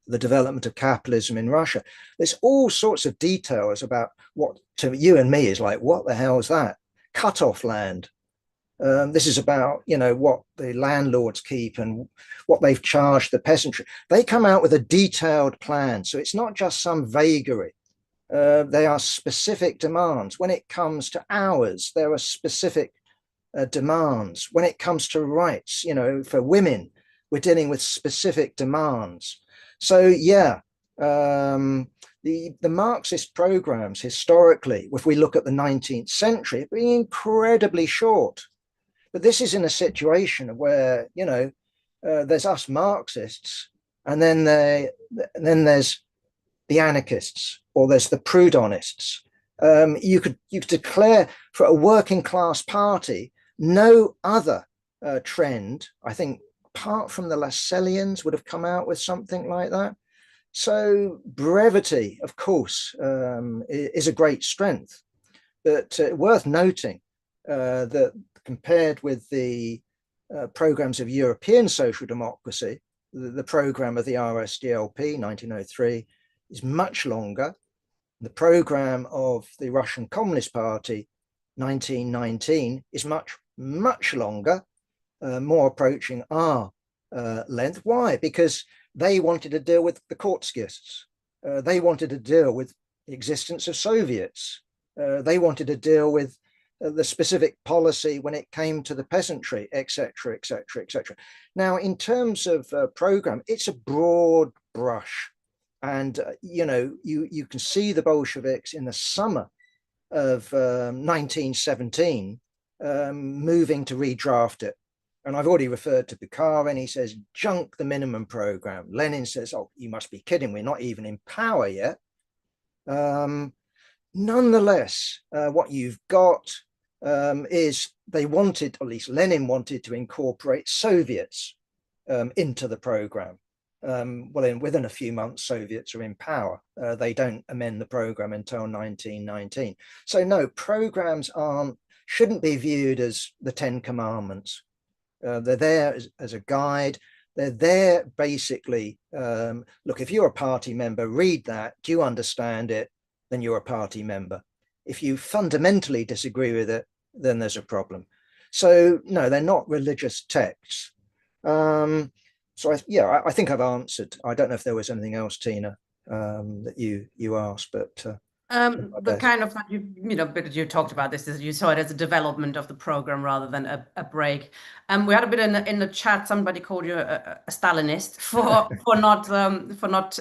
The Development of Capitalism in Russia. There's all sorts of details about what to you and me is like, what the hell is that? Cut-off land. This is about, what the landlords keep and what they've charged the peasantry. They come out with a detailed plan. So it's not just some vagary. They are specific demands. When it comes to hours, there are specific demands. When it comes to rights, for women, we're dealing with specific demands. So yeah, the Marxist programs historically, if we look at the 19th century, have been incredibly short. But this is in a situation where, there's us Marxists, and then there's the anarchists, or there's the Proudhonists. You could declare for a working class party no other trend, I think, apart from the Lassalleans would have come out with something like that. So brevity, of course, is a great strength, but worth noting that compared with the programs of European social democracy, the program of the RSDLP, 1903, is much longer. The program of the Russian Communist Party, 1919, is much, much longer, more approaching our length. Why? Because they wanted to deal with the Kortskists. They wanted to deal with the existence of Soviets. They wanted to deal with the specific policy when it came to the peasantry, etc., etc., etc. Now, in terms of program, it's a broad brush. And, you can see the Bolsheviks in the summer of 1917 moving to redraft it. And I've already referred to Bukarin. He says, junk the minimum program. Lenin says, oh, you must be kidding. We're not even in power yet. Nonetheless, what you've got is they wanted, or at least Lenin wanted, to incorporate Soviets into the program. Within a few months, Soviets are in power. They don't amend the program until 1919. So no, programs shouldn't be viewed as the 10 Commandments. They're there as a guide. They're there basically, look, if you're a party member, read that. Do you understand it? Then you're a party member. If you fundamentally disagree with it, then there's a problem. So no, they're not religious texts. So I think I've answered. I don't know if there was anything else, Tina, that you asked, but the kind of bit you talked about this is you saw it as a development of the program rather than a break. We had a bit in the chat. Somebody called you a Stalinist for not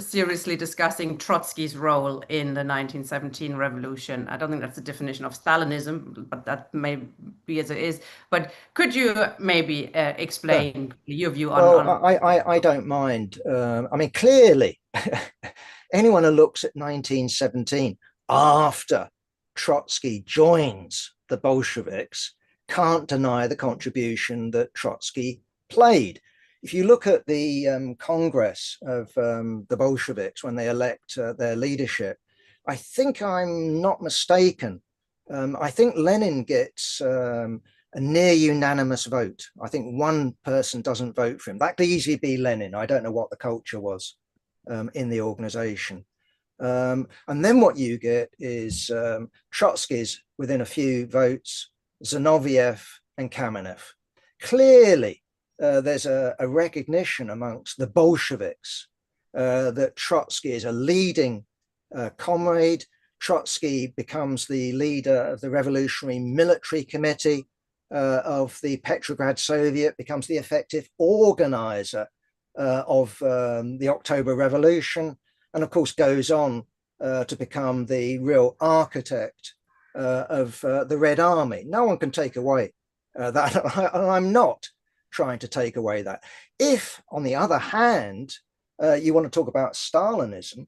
seriously discussing Trotsky's role in the 1917 revolution. I don't think that's the definition of Stalinism, but that may be as it is. But could you maybe explain your view on? Well, I don't mind. I mean, clearly. Anyone who looks at 1917 after Trotsky joins the Bolsheviks can't deny the contribution that Trotsky played. If you look at the Congress of the Bolsheviks when they elect their leadership, I think I'm not mistaken. I think Lenin gets a near unanimous vote. I think one person doesn't vote for him. That could easily be Lenin. I don't know what the culture was in the organization. And then what you get is Trotsky's within a few votes, Zinoviev and Kamenev. Clearly, there's a recognition amongst the Bolsheviks that Trotsky is a leading comrade. Trotsky becomes the leader of the Revolutionary Military Committee of the Petrograd Soviet, becomes the effective organizer of the October Revolution, and of course goes on to become the real architect of the Red Army. No one can take away that, and I'm not trying to take away that. If, on the other hand, you want to talk about Stalinism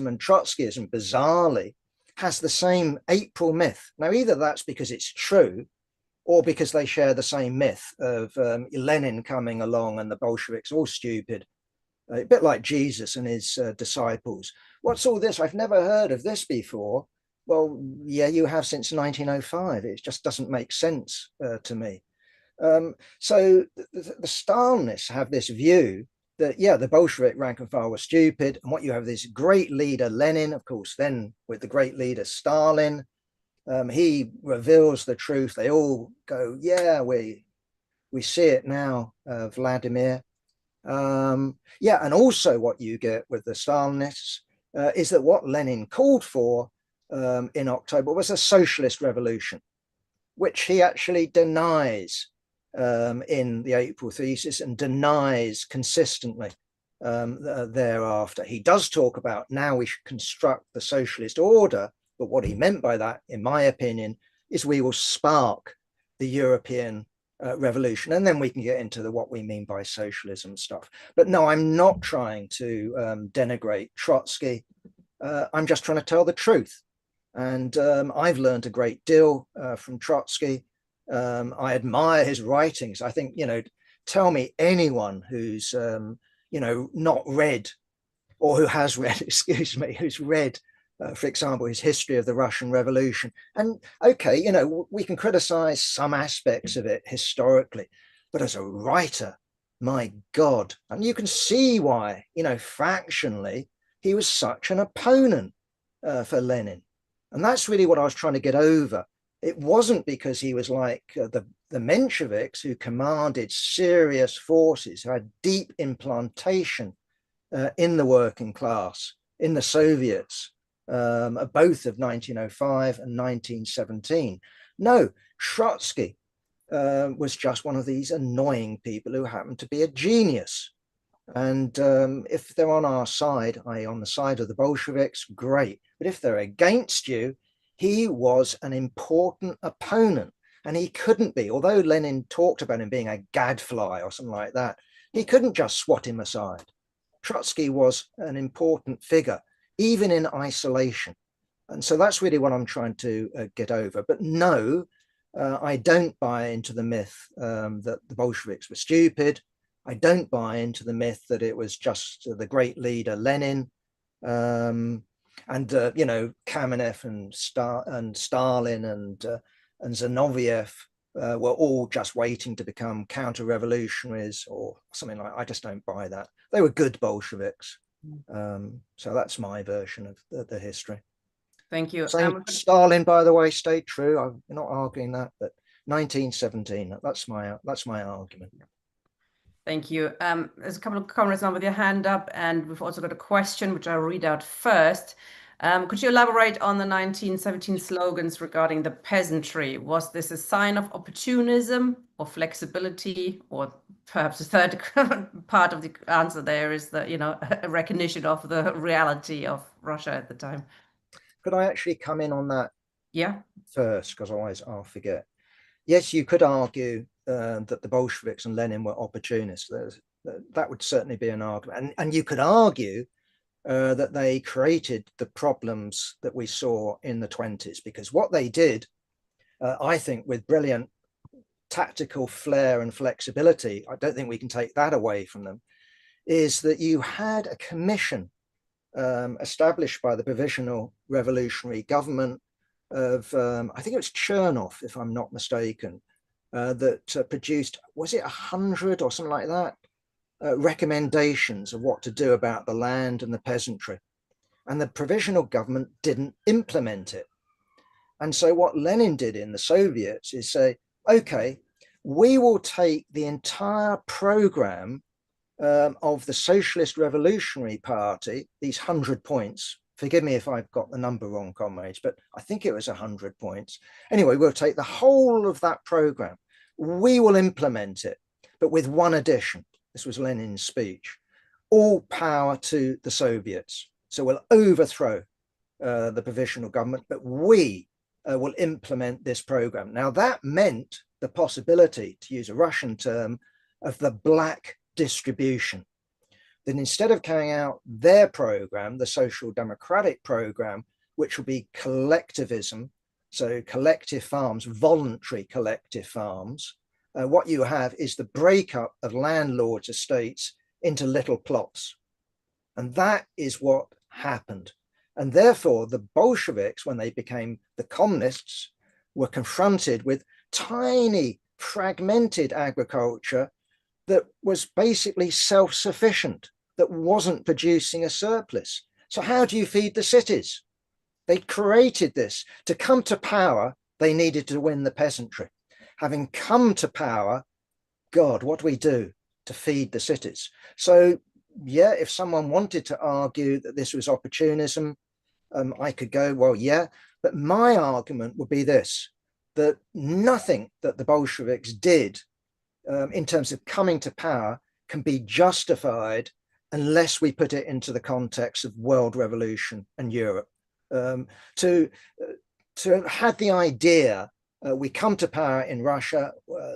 and Trotskyism, bizarrely, has the same April myth. Now, either that's because it's true, or because they share the same myth of Lenin coming along and the Bolsheviks all stupid, a bit like Jesus and his disciples. What's all this? I've never heard of this before. Well, yeah, you have since 1905. It just doesn't make sense to me. So the Stalinists have this view that, yeah, the Bolshevik rank and file were stupid. And what you have this great leader, Lenin, of course, then with the great leader, Stalin, He reveals the truth. They all go, yeah, we see it now, Vladimir. Yeah, and also what you get with the Stalinists is that what Lenin called for in October was a socialist revolution, which he actually denies in the April thesis and denies consistently thereafter. He does talk about now we should construct the socialist order, but what he meant by that, in my opinion, is we will spark the European revolution, and then we can get into what we mean by socialism stuff. But no, I'm not trying to denigrate Trotsky. I'm just trying to tell the truth. And I've learned a great deal from Trotsky. I admire his writings. I think, tell me anyone who's, not read, or who has read, excuse me, who's read, for example, his history of the Russian Revolution. And okay, we can criticize some aspects of it historically, but as a writer, my God, and you can see why, factionally, he was such an opponent for Lenin. And that's really what I was trying to get over. It wasn't because he was like the Mensheviks, who commanded serious forces, who had deep implantation in the working class, in the Soviets, both of 1905 and 1917. No, Trotsky was just one of these annoying people who happened to be a genius. And if they're on our side, i.e. on the side of the Bolsheviks, great. But if they're against you, he was an important opponent. And he couldn't be, although Lenin talked about him being a gadfly or something like that, he couldn't just swat him aside. Trotsky was an important figure, even in isolation. And so that's really what I'm trying to get over. But no, I don't buy into the myth that the Bolsheviks were stupid. I don't buy into the myth that it was just the great leader Lenin and Kamenev and Stalin and Zinoviev were all just waiting to become counter-revolutionaries or something like that. I just don't buy that. They were good Bolsheviks. So that's my version of the history. Thank you. Stalin, by the way, stayed true. I'm not arguing that, but 1917, that's my argument. Thank you. There's a couple of comments now with your hand up, and we've also got a question, which I'll read out first. Could you elaborate on the 1917 slogans regarding the peasantry? Was this a sign of opportunism or flexibility, or perhaps the third part of the answer there is that, a recognition of the reality of Russia at the time? Could I actually come in on that? Yeah. First, because otherwise I'll forget. Yes, you could argue that the Bolsheviks and Lenin were opportunists. That would certainly be an argument. And you could argue that they created the problems that we saw in the 20s, because what they did, I think, with brilliant tactical flair and flexibility, I don't think we can take that away from them, is that you had a commission established by the Provisional Revolutionary Government of, I think it was Chernov, if I'm not mistaken, that produced, was it 100 or something like that, recommendations of what to do about the land and the peasantry. And the provisional government didn't implement it. And so what Lenin did in the Soviets is say, okay, we will take the entire program of the Socialist Revolutionary Party, these 100 points. Forgive me if I've got the number wrong, comrades, but I think it was 100 points. Anyway, we'll take the whole of that program. We will implement it, but with one addition. This was Lenin's speech. All power to the Soviets. So we'll overthrow the provisional government, but we will implement this program. Now that meant the possibility, to use a Russian term, of the black distribution. Then instead of carrying out their program, the social democratic program, which will be collectivism, so collective farms, voluntary collective farms, what you have is the breakup of landlords' estates into little plots. And that is what happened. And therefore, the Bolsheviks, when they became the communists, were confronted with tiny, fragmented agriculture that was basically self-sufficient, that wasn't producing a surplus. So how do you feed the cities? They created this. To come to power, they needed to win the peasantry. Having come to power, God, what do we do to feed the cities? So, yeah, if someone wanted to argue that this was opportunism, I could go, well, yeah. But my argument would be this, that nothing that the Bolsheviks did in terms of coming to power can be justified unless we put it into the context of world revolution and Europe. To have the idea we come to power in Russia,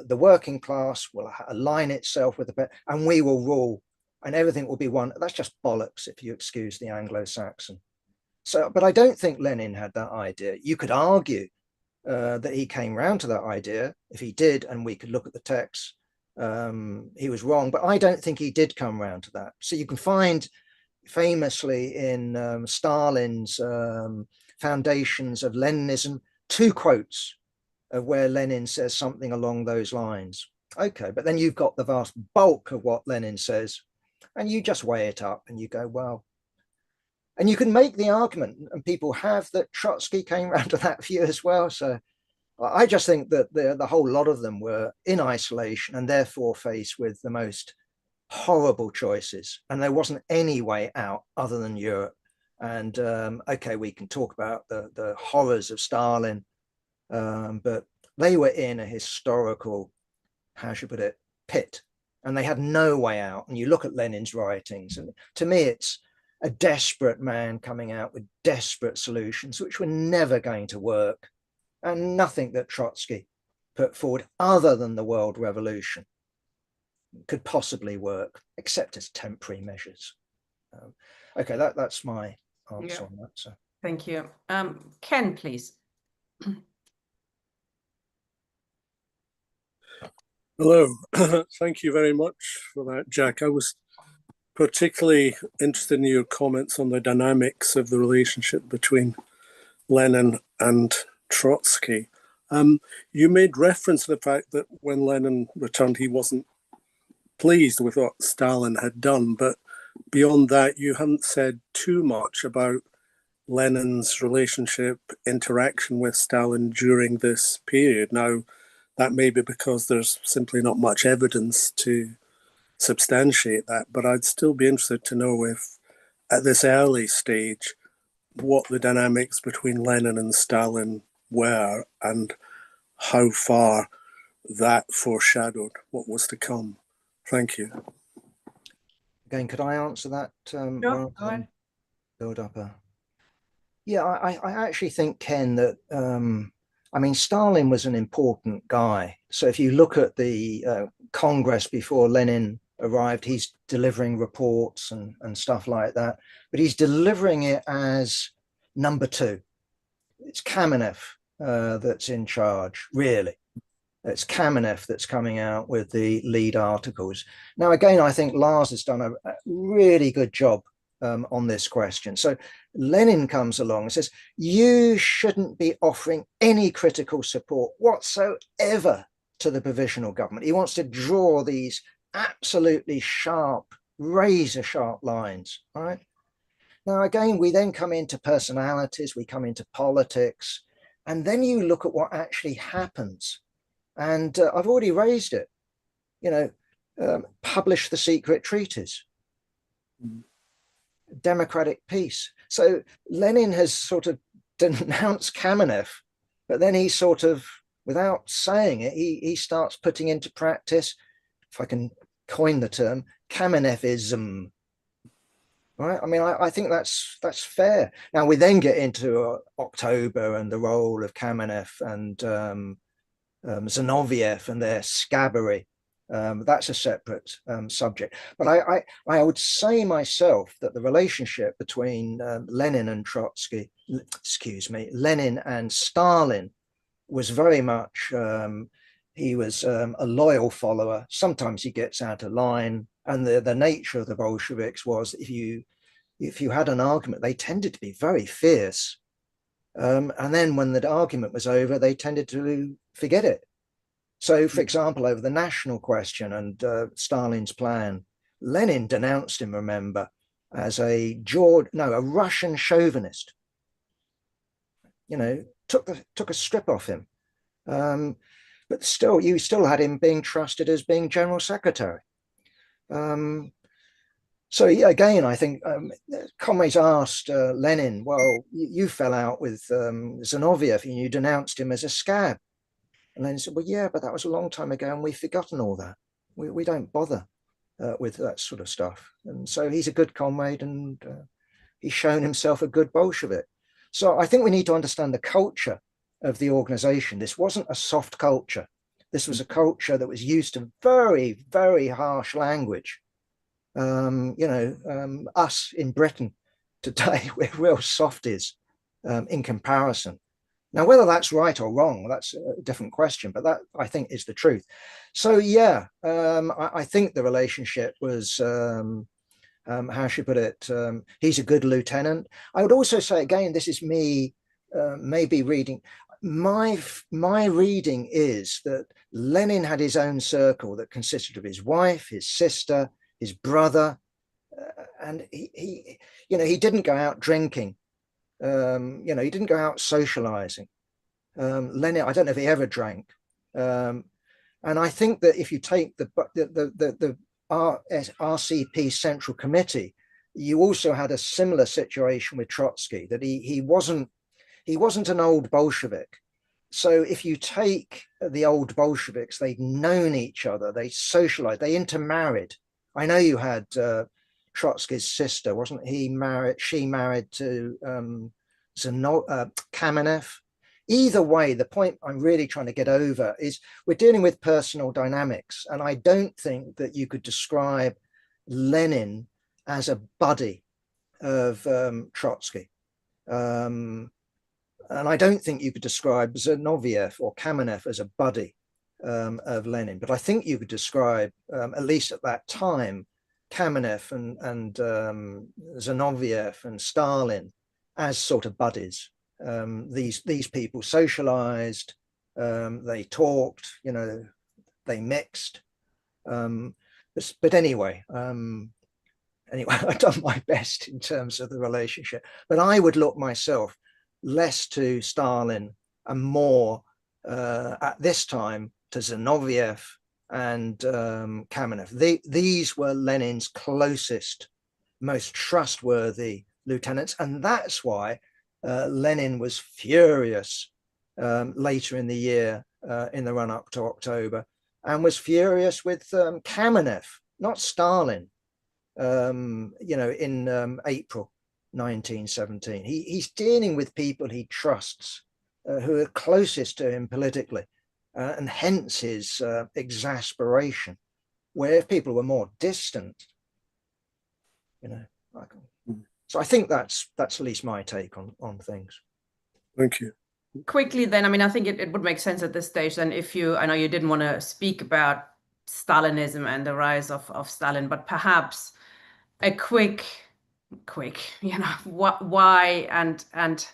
the working class will align itself with the, and we will rule, and everything will be one. That's just bollocks, if you excuse the Anglo-Saxon. So, but I don't think Lenin had that idea. You could argue that he came round to that idea. If he did, and we could look at the text, he was wrong. But I don't think he did come round to that. So you can find famously in Stalin's Foundations of Leninism, 2 quotes of where Lenin says something along those lines. Okay, but then you've got the vast bulk of what Lenin says, and you just weigh it up and you go, well, and you can make the argument, and people have, that Trotsky came around to that view as well. So I just think that the whole lot of them were in isolation and therefore faced with the most horrible choices, and there wasn't any way out other than Europe. And okay, we can talk about the horrors of Stalin, but they were in a historical, how should I put it, pit, and they had no way out. And you look at Lenin's writings, and to me, it's a desperate man coming out with desperate solutions, which were never going to work, and nothing that Trotsky put forward other than the world revolution could possibly work, except as temporary measures. Okay, that's my answer on that. So. Thank you. Ken, please. Hello. Thank you very much for that, Jack. I was particularly interested in your comments on the dynamics of the relationship between Lenin and Trotsky. You made reference to the fact that when Lenin returned, he wasn't pleased with what Stalin had done, but beyond that, you haven't said too much about Lenin's relationship, interaction with Stalin during this period. Now, that may be because there's simply not much evidence to substantiate that, but I'd still be interested to know if, at this early stage, what the dynamics between Lenin and Stalin were and how far that foreshadowed what was to come. Thank you. Again, could I answer that? Sure, go ahead. Build up a... Yeah, I actually think, Ken, that I mean, Stalin was an important guy. So if you look at the Congress before Lenin arrived, he's delivering reports and stuff like that, but he's delivering it as number 2. It's Kamenev that's in charge, really. It's Kamenev that's coming out with the lead articles. Now, again, I think Lars has done a really good job on this question. So Lenin comes along and says, you shouldn't be offering any critical support whatsoever to the provisional government. He wants to draw these absolutely sharp, razor sharp lines, right? Now, again, we then come into personalities, we come into politics, and then you look at what actually happens. And I've already raised it, you know, publish the secret treaties. Democratic peace. So Lenin has sort of denounced Kamenev, but then he sort of, without saying it, he starts putting into practice, if I can coin the term, Kamenevism. Right? I mean, I think that's fair. Now we then get into October and the role of Kamenev and Zinoviev and their scabbery. That's a separate subject. But I would say myself that the relationship between Lenin and Trotsky, Lenin and Stalin was very much, he was a loyal follower. Sometimes he gets out of line. And the nature of the Bolsheviks was if you had an argument, they tended to be very fierce. And then when the argument was over, they tended to forget it. So, for example, over the national question and Stalin's plan, Lenin denounced him, remember, as a Russian chauvinist. took a strip off him. But still, you still had him being trusted as being general secretary. So yeah, again, I think comrades asked Lenin, well, you fell out with Zinoviev and you denounced him as a scab. And Lenin said, well, yeah, but that was a long time ago and we've forgotten all that. We don't bother with that sort of stuff. And so he's a good comrade and he's shown himself a good Bolshevik. So I think we need to understand the culture of the organization. This wasn't a soft culture. This was a culture that was used to very, very harsh language. Us in Britain today, we're real softies in comparison. Now, whether that's right or wrong, that's a different question, but that I think is the truth. So yeah, I think the relationship was, how should I put it? He's a good lieutenant. I would also say, again, this is me maybe reading. My reading is that Lenin had his own circle that consisted of his wife, his sister, his brother, and he didn't go out drinking. He didn't go out socializing. Lenin, I don't know if he ever drank. And I think that if you take the RCP Central Committee, you also had a similar situation with Trotsky, that he wasn't an old Bolshevik. So if you take the old Bolsheviks, they'd known each other, they socialized, they intermarried. I know you had Trotsky's sister, wasn't he married? She married to Kamenev. Either way, the point I'm really trying to get over is we're dealing with personal dynamics. And I don't think that you could describe Lenin as a buddy of Trotsky. And I don't think you could describe Zinoviev or Kamenev as a buddy of Lenin. But I think you could describe, at least at that time, Kamenev and Zinoviev and Stalin as sort of buddies. These people socialized, they talked, they mixed. But anyway, I've done my best in terms of the relationship. But I would look myself less to Stalin and more at this time to Zinoviev and Kamenev. These were Lenin's closest, most trustworthy lieutenants. And that's why Lenin was furious later in the year in the run-up to October, and was furious with Kamenev, not Stalin, in April 1917. He's dealing with people he trusts, who are closest to him politically, and hence his exasperation. Where if people were more distant, so I think that's at least my take on things. Thank you. Quickly then, I think it would make sense at this stage then, I know you didn't want to speak about Stalinism and the rise of Stalin, but perhaps a quick, why and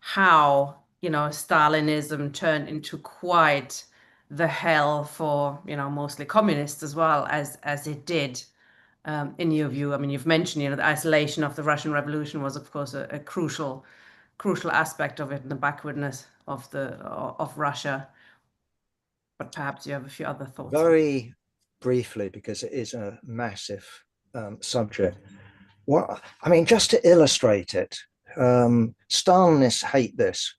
how, Stalinism turned into quite the hell for, mostly communists as well as it did. In your view, you've mentioned, the isolation of the Russian Revolution was, of course, a crucial aspect of it, and the backwardness of Russia. But perhaps you have a few other thoughts. Very briefly, because it is a massive subject. Just to illustrate it, Stalinists hate this.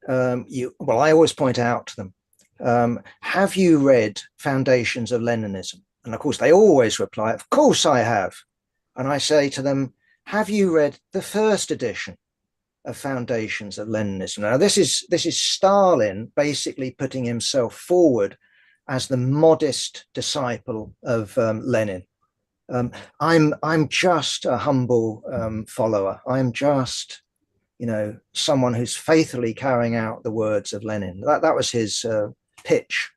I always point out to them, have you read Foundations of Leninism? And of course, they always reply, of course I have. And I say to them, have you read the first edition of Foundations of Leninism? Now, this is Stalin basically putting himself forward as the modest disciple of Lenin. I'm just a humble follower. I'm just, someone who's faithfully carrying out the words of Lenin. That was his pitch.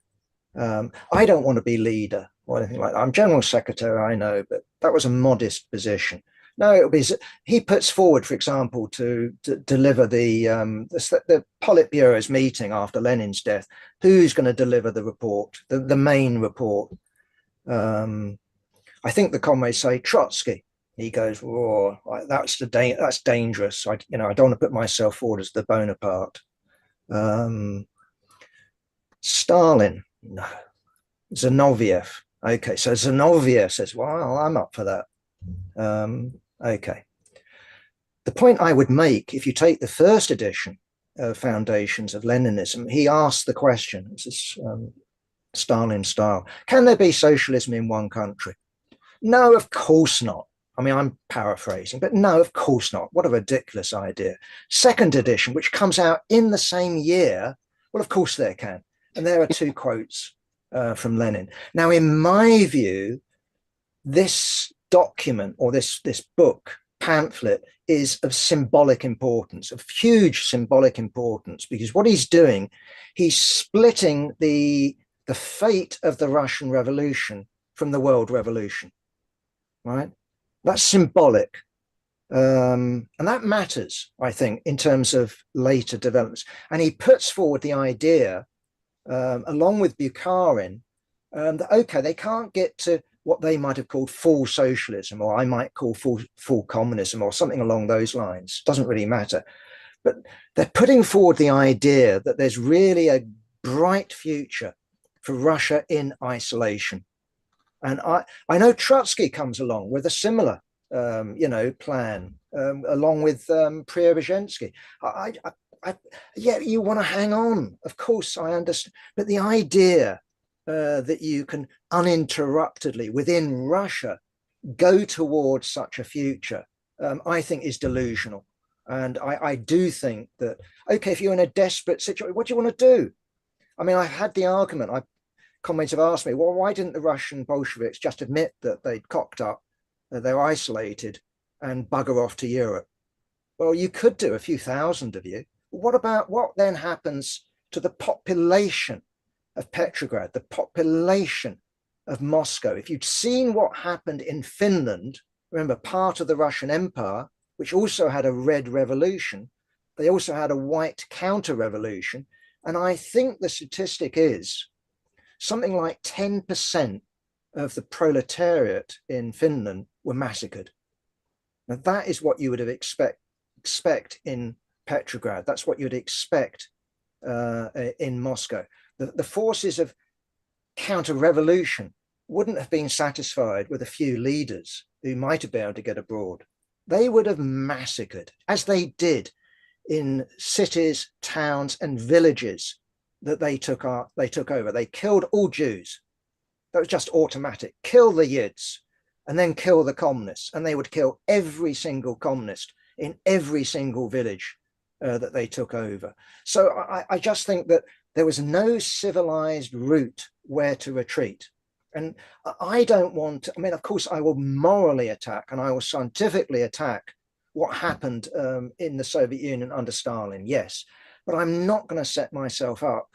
I don't want to be leader or anything like that. I'm general secretary, I know, but that was a modest position. No, he puts forward, for example, to deliver the Politburo's meeting after Lenin's death. Who's going to deliver the report, the main report? I think the comrades say Trotsky. He goes, "Whoa, that's dangerous. I don't want to put myself forward as the Bonaparte." Stalin, no. Zinoviev. Okay, so Zinoviev says, "Well, I'm up for that." Okay. The point I would make, if you take the first edition of Foundations of Leninism, he asked the question, this is Stalin style, can there be socialism in one country? No, of course not. I mean, I'm paraphrasing, but no, of course not. What a ridiculous idea. Second edition, which comes out in the same year, well, of course there can. And there are two quotes from Lenin. Now, in my view, this document or this book, pamphlet, is of symbolic importance, of huge symbolic importance, because what he's doing, he's splitting the fate of the Russian Revolution from the world revolution, right? That's symbolic. And that matters, I think, in terms of later developments. And he puts forward the idea, along with Bukarin, that, okay, they can't get to what they might have called full socialism, or I might call full communism, or something along those lines. Doesn't really matter. But they're putting forward the idea that there's really a bright future for Russia in isolation. And I know Trotsky comes along with a similar, plan, along with Preobrazhensky. Yeah, you want to hang on. Of course, I understand. But the idea that you can uninterruptedly within Russia go towards such a future, I think is delusional. And I do think that, okay, if you're in a desperate situation, what do you want to do? I mean, I've had the argument, comrades have asked me, well, why didn't the Russian Bolsheviks just admit that they'd cocked up, they're isolated, and bugger off to Europe? Well, you could do, a few thousand of you. What then happens to the population of Petrograd, the population of Moscow? If you'd seen what happened in Finland, remember, part of the Russian Empire, which also had a red revolution, they also had a white counter-revolution. And I think the statistic is something like 10% of the proletariat in Finland were massacred. Now, that is what you would have expect in Petrograd. That's what you'd expect in Moscow. The forces of counter-revolution wouldn't have been satisfied with a few leaders who might have been able to get abroad. They would have massacred, as they did in cities, towns, and villages that they took over. They killed all Jews. That was just automatic. Kill the Yids, and then kill the communists. And they would kill every single communist in every single village that they took over. So I just think that there was no civilized route where to retreat. And I don't want, I mean, of course, I will morally attack and I will scientifically attack what happened in the Soviet Union under Stalin, yes. But I'm not going to set myself up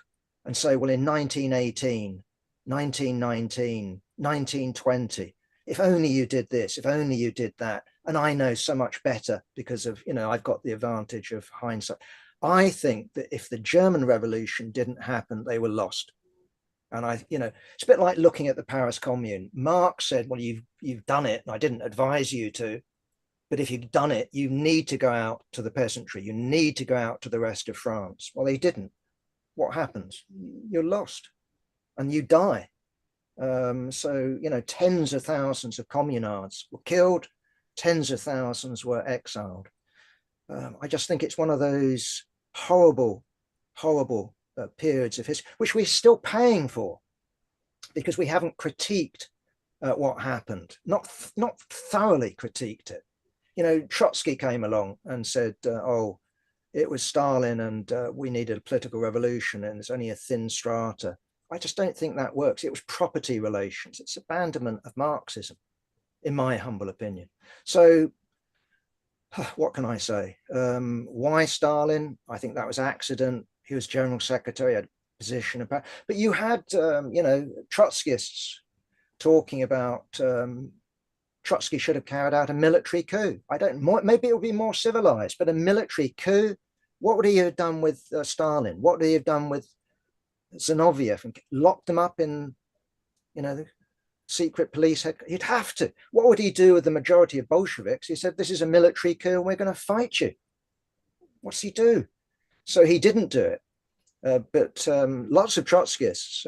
and say, well, in 1918, 1919, 1920, if only you did this, if only you did that. And I know so much better because of, I've got the advantage of hindsight. I think that if the German Revolution didn't happen, they were lost. And it's a bit like looking at the Paris Commune. Marx said, well, you've done it, and I didn't advise you to. But if you've done it, you need to go out to the peasantry. You need to go out to the rest of France. Well, they didn't. What happens? You're lost and you die. So, tens of thousands of communards were killed. Tens of thousands were exiled. I just think it's one of those horrible, horrible periods of history, which we're still paying for because we haven't critiqued what happened, not thoroughly critiqued it. Trotsky came along and said, oh, it was Stalin and we needed a political revolution and there's only a thin strata. I just don't think that works. It was property relations. It's abandonment of Marxism, in my humble opinion. So what can I say? Why Stalin? I think that was accident. He was general secretary, had a position about, but you had, Trotskyists talking about Trotsky should have carried out a military coup. Maybe it would be more civilized, but a military coup. What would he have done with Stalin? What would he have done with Zinoviev and locked them up in, secret police head. He'd have to. What would he do with the majority of Bolsheviks? He said, this is a military coup and we're going to fight you. What's he do? So he didn't do it. But lots of Trotskyists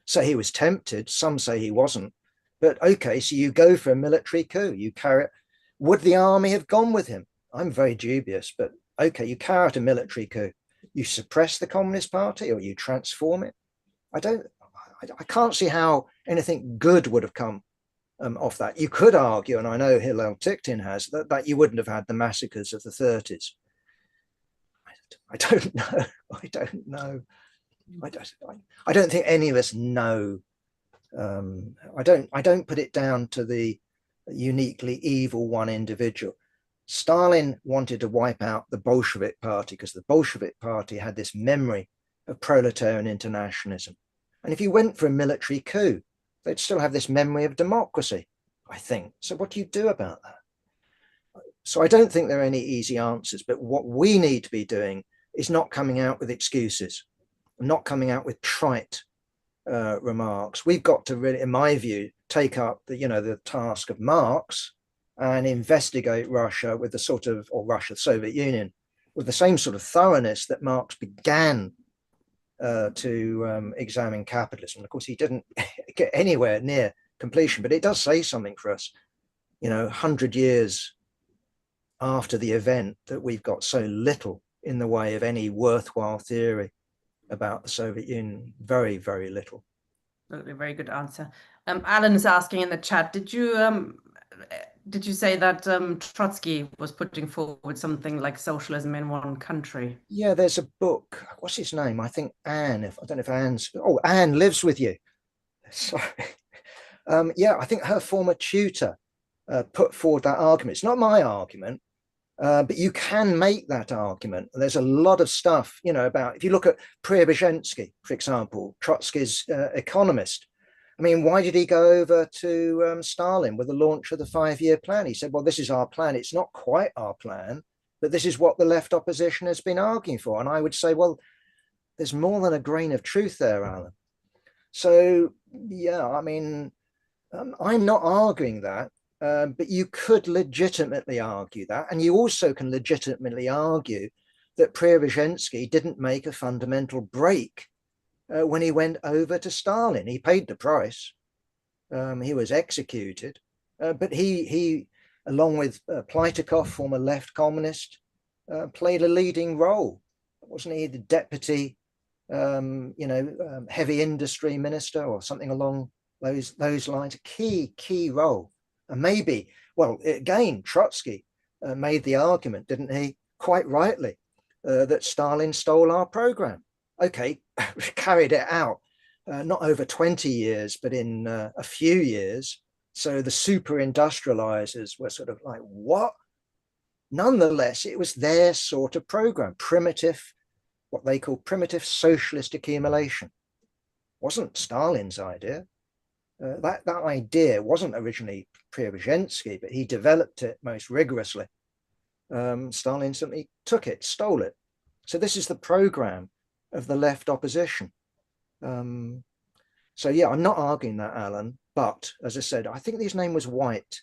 say he was tempted. Some say he wasn't. But okay, so you go for a military coup. You carry it. Would the army have gone with him? I'm very dubious, but okay, you carry out a military coup. You suppress the Communist Party or you transform it. I can't see how anything good would have come off that. You could argue, and I know Hillel Tikhtin has, that you wouldn't have had the massacres of the 30s. I don't know. I don't know. I don't think any of us know. I don't put it down to the uniquely evil one individual. Stalin wanted to wipe out the Bolshevik Party because the Bolshevik Party had this memory of proletarian internationalism. And if you went for a military coup, they'd still have this memory of democracy, I think. So what do you do about that? So I don't think there are any easy answers, but what we need to be doing is not coming out with excuses, not coming out with trite remarks. We've got to really, in my view, take up the task of Marx and investigate Russia with the sort of, or Russia, Soviet Union, with the same sort of thoroughness that Marx began to examine capitalism. Of course, he didn't get anywhere near completion, but it does say something for us, 100 years after the event, that we've got so little in the way of any worthwhile theory about the Soviet Union. Very, very little. Very good answer. Alan is asking in the chat, did you say that Trotsky was putting forward something like socialism in one country? Yeah, there's a book. What's his name? I think Anne. I don't know if Anne's. Oh, Anne lives with you. Sorry. Yeah, I think her former tutor put forward that argument. It's not my argument, but you can make that argument. There's a lot of stuff, about, if you look at Preobrazhensky, for example, Trotsky's economist. I mean, why did he go over to Stalin with the launch of the 5-year plan? He said, well, this is our plan. It's not quite our plan, but this is what the left opposition has been arguing for. And I would say, well, there's more than a grain of truth there, Alan. So, yeah, I mean, I'm not arguing that, but you could legitimately argue that. And you also can legitimately argue that Preobrazhensky didn't make a fundamental break when he went over to Stalin. He paid the price. He was executed, but he along with Pleitikov, former left communist, played a leading role. Wasn't he the deputy, heavy industry minister or something along those lines? A key role. And maybe, well, again, Trotsky made the argument, didn't he, quite rightly, that Stalin stole our program. Okay, carried it out, not over 20 years, but in a few years. So the super industrializers were sort of like, what? Nonetheless, it was their sort of program, primitive, what they call primitive socialist accumulation. Wasn't Stalin's idea. That idea wasn't originally Preobrazhensky, but he developed it most rigorously. Stalin simply took it, stole it. So this is the program of the left opposition. So yeah, I'm not arguing that, Alan, but as I said, I think his name was White.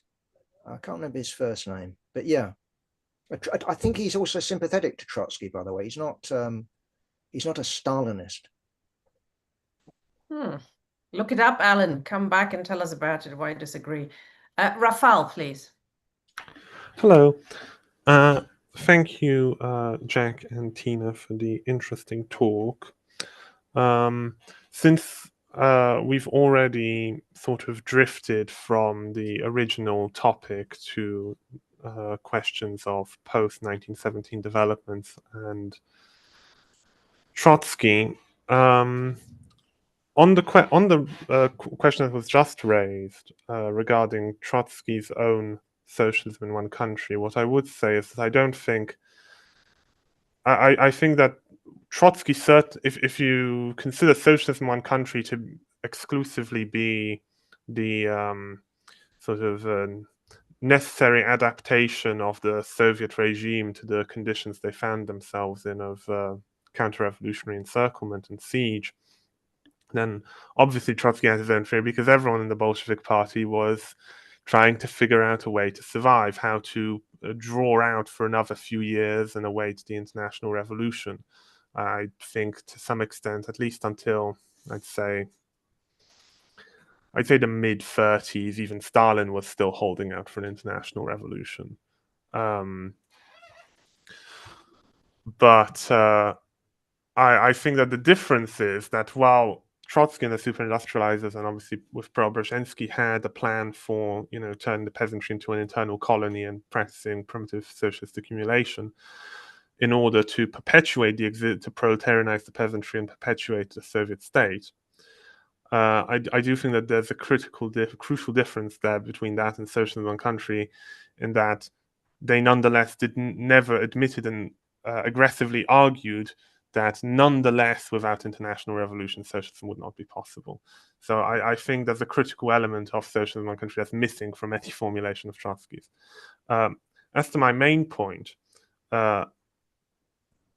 I can't remember his first name, but yeah, I think he's also sympathetic to Trotsky, by the way. He's not a Stalinist. Look it up, Alan. Come back and tell us about it, why you disagree. Rafal, please. Hello. Thank you, Jack and Tina, for the interesting talk. Since we've already sort of drifted from the original topic to questions of post-1917 developments and Trotsky, on the question that was just raised regarding Trotsky's own socialism in one country, what I would say is that I don't think. I think that Trotsky, if you consider socialism in one country to exclusively be the sort of necessary adaptation of the Soviet regime to the conditions they found themselves in of counter-revolutionary encirclement and siege, then obviously Trotsky had his own fear, because everyone in the Bolshevik Party was trying to figure out a way to survive, how to draw out for another few years and await the international revolution. I think to some extent, at least until I'd say the mid-30s, even Stalin was still holding out for an international revolution. But I think that the difference is that while Trotsky and the super-industrializers, and obviously with Preobrazhensky, had a plan for, turning the peasantry into an internal colony and practicing primitive socialist accumulation in order to perpetuate to proletarianize the peasantry and perpetuate the Soviet state. I do think that there's a crucial difference there between that and socialism in one country, in that they nonetheless never admitted and aggressively argued that nonetheless without international revolution socialism would not be possible. So I think there's a critical element of socialism in one country that's missing from any formulation of Trotsky's. As to my main point,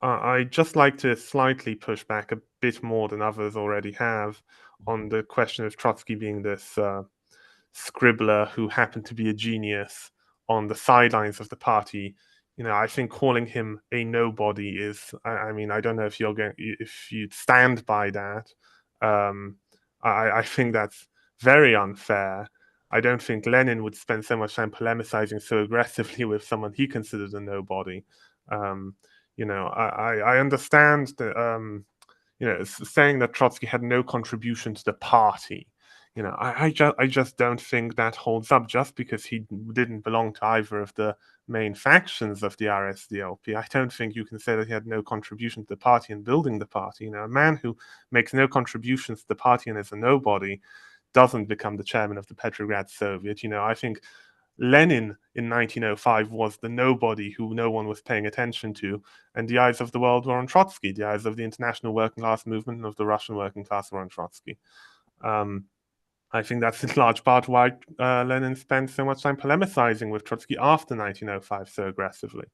I'd just like to slightly push back a bit more than others already have on the question of Trotsky being this scribbler who happened to be a genius on the sidelines of the party. I think calling him a nobody is, I mean, I don't know if you'd stand by that. I think that's very unfair. I don't think Lenin would spend so much time polemicizing so aggressively with someone he considered a nobody. I understand that, saying that Trotsky had no contribution to the party. I just don't think that holds up, just because he didn't belong to either of the main factions of the RSDLP. I don't think you can say that he had no contribution to the party in building the party. A man who makes no contributions to the party and is a nobody doesn't become the chairman of the Petrograd Soviet. I think Lenin in 1905 was the nobody who no one was paying attention to, and the eyes of the world were on Trotsky. The eyes of the international working class movement and of the Russian working class were on Trotsky. I think that's in large part why Lenin spent so much time polemicizing with Trotsky after 1905 so aggressively.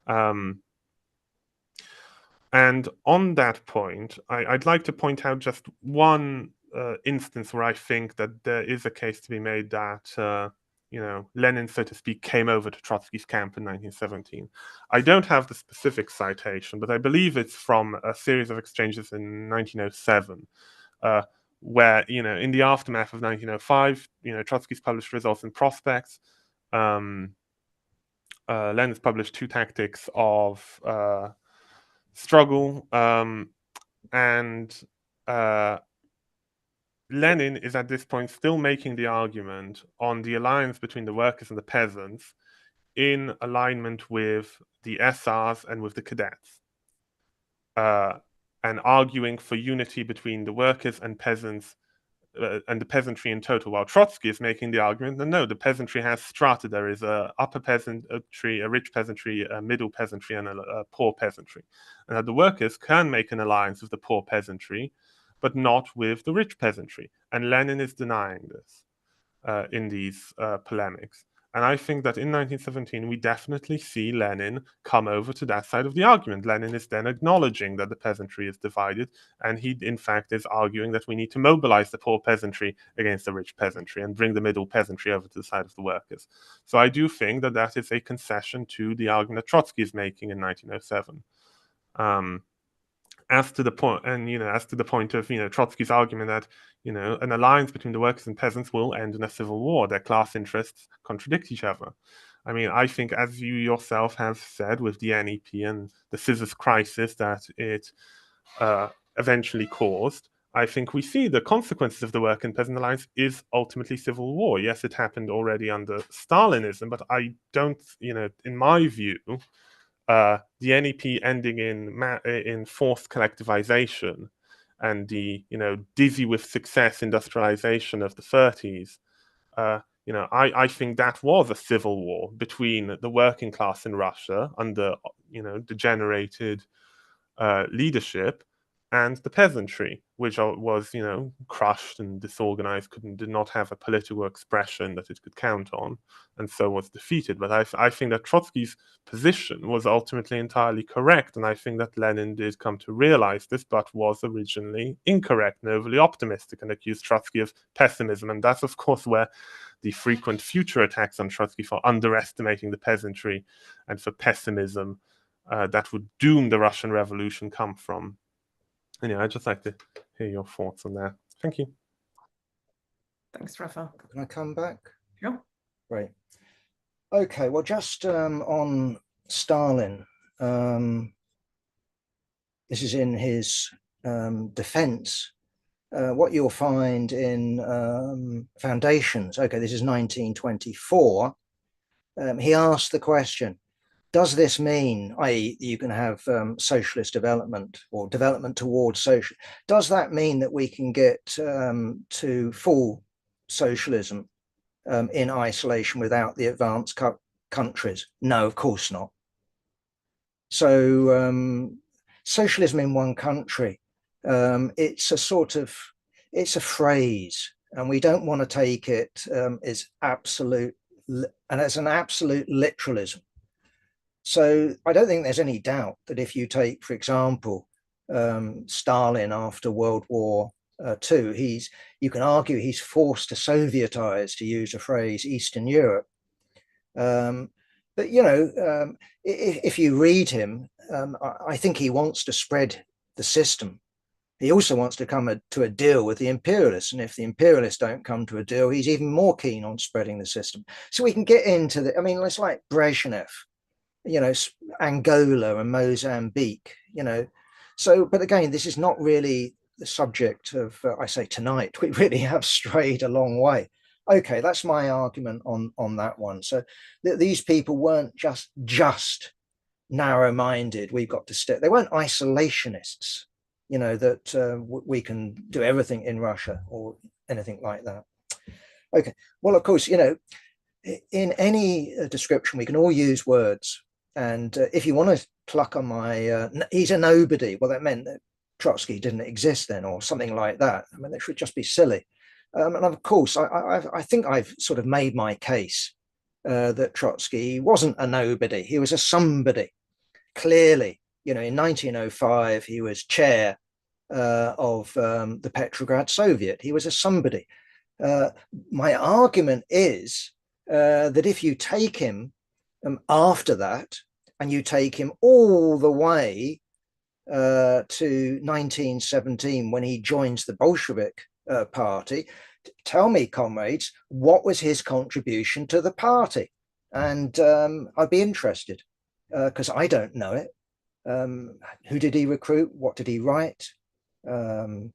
And on that point, I'd like to point out just one instance where I think that there is a case to be made that Lenin, so to speak, came over to Trotsky's camp in 1917. I don't have the specific citation, but I believe it's from a series of exchanges in 1907, where, in the aftermath of 1905, Trotsky's published Results and Prospects. Lenin's published Two Tactics of Struggle, and Lenin is at this point still making the argument on the alliance between the workers and the peasants in alignment with the SRs and with the cadets, and arguing for unity between the workers and peasants and the peasantry in total, while Trotsky is making the argument that no, the peasantry has strata. There is a upper peasantry, a rich peasantry, a middle peasantry, and a poor peasantry, and that the workers can make an alliance with the poor peasantry, but not with the rich peasantry. And Lenin is denying this in these polemics. And I think that in 1917, we definitely see Lenin come over to that side of the argument. Lenin is then acknowledging that the peasantry is divided, and he, in fact, is arguing that we need to mobilize the poor peasantry against the rich peasantry and bring the middle peasantry over to the side of the workers. So I do think that that is a concession to the argument that Trotsky is making in 1907. As to the point, and as to the point of Trotsky's argument that an alliance between the workers and peasants will end in a civil war. Their class interests contradict each other. I mean, I think, as you yourself have said, with the NEP and the scissors crisis that it eventually caused, I think we see the consequences of the work and peasant alliance is ultimately civil war. Yes, it happened already under Stalinism, but I don't, in my view, the NEP ending in forced collectivization and the dizzy with success industrialization of the 30s, I think that was a civil war between the working class in Russia under degenerated leadership and the peasantry, which was, crushed and disorganized, did not have a political expression that it could count on, and so was defeated. But I think that Trotsky's position was ultimately entirely correct, and I think that Lenin did come to realize this, but was originally incorrect and overly optimistic, and accused Trotsky of pessimism. And that's, of course, where the frequent future attacks on Trotsky for underestimating the peasantry and for pessimism that would doom the Russian Revolution come from. Anyway, I'd just like to hear your thoughts on that. Thank you. Thanks, Rafa. Can I come back? Sure. Great. Okay, well, just on Stalin, this is in his defense. What you'll find in Foundations, okay, this is 1924, he asked the question, does this mean, i.e. you can have socialist development or development towards social, does that mean that we can get to full socialism in isolation without the advanced countries? No, of course not. So socialism in one country, it's a sort of, it's a phrase, and we don't want to take it as absolute, and as an absolute literalism. So I don't think there's any doubt that if you take, for example, Stalin after World War II, you can argue he's forced to Sovietize, to use a phrase, Eastern Europe. But if you read him, I think he wants to spread the system. He also wants to come to a deal with the imperialists, and if the imperialists don't come to a deal, he's even more keen on spreading the system. So we can get into the, I mean, it's like Brezhnev, Angola and Mozambique, So, but again, this is not really the subject of, I say tonight, we really have strayed a long way. Okay, that's my argument on that one. So these people weren't just narrow-minded. We've got to stay. They weren't isolationists, that we can do everything in Russia or anything like that. Okay, well, of course, in any description, we can all use words. And if you want to pluck on my, he's a nobody, well, that meant that Trotsky didn't exist then, or something like that. I mean, that should just be silly. And of course, I think I've sort of made my case that Trotsky wasn't a nobody. He was a somebody. Clearly, in 1905, he was chair of the Petrograd Soviet. He was a somebody. My argument is that if you take him after that, and you take him all the way to 1917, when he joins the Bolshevik party, tell me, comrades, what was his contribution to the party? And I'd be interested, because I don't know it. Who did he recruit? What did he write? No,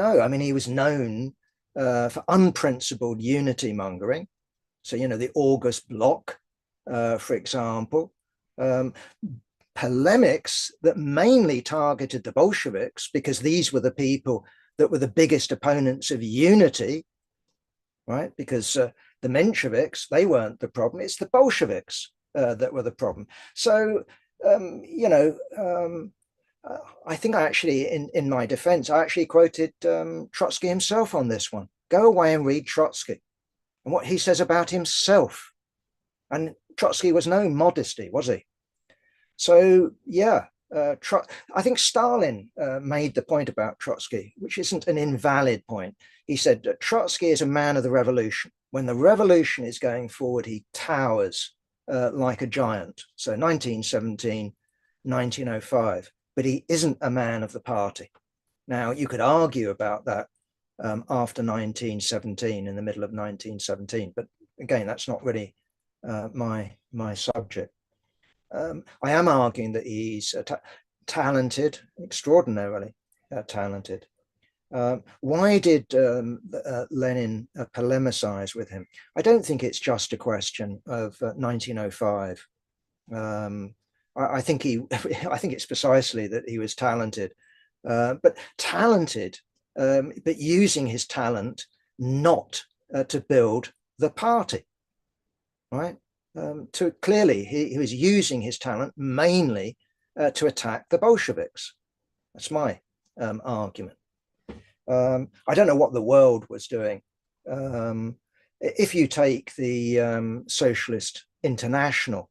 I mean, he was known for unprincipled unity mongering. So, the August Bloc, for example, polemics that mainly targeted the Bolsheviks, because these were the people that were the biggest opponents of unity, right? Because the Mensheviks, they weren't the problem. It's the Bolsheviks that were the problem. So, I think I actually, in my defense, I actually quoted Trotsky himself on this one. Go away and read Trotsky and what he says about himself. And Trotsky was no modesty, was he? So, yeah, I think Stalin made the point about Trotsky, which isn't an invalid point. He said that Trotsky is a man of the revolution. When the revolution is going forward, he towers like a giant. So 1917, 1905, but he isn't a man of the party. Now, you could argue about that after 1917, in the middle of 1917, but again, that's not really my subject. I am arguing that he's talented, extraordinarily talented. Why did Lenin polemicize with him? I don't think it's just a question of 1905. I think it's precisely that he was talented, but using his talent not to build the party, right? Clearly, he was using his talent mainly to attack the Bolsheviks. That's my argument. I don't know what the world was doing. If you take the Socialist International,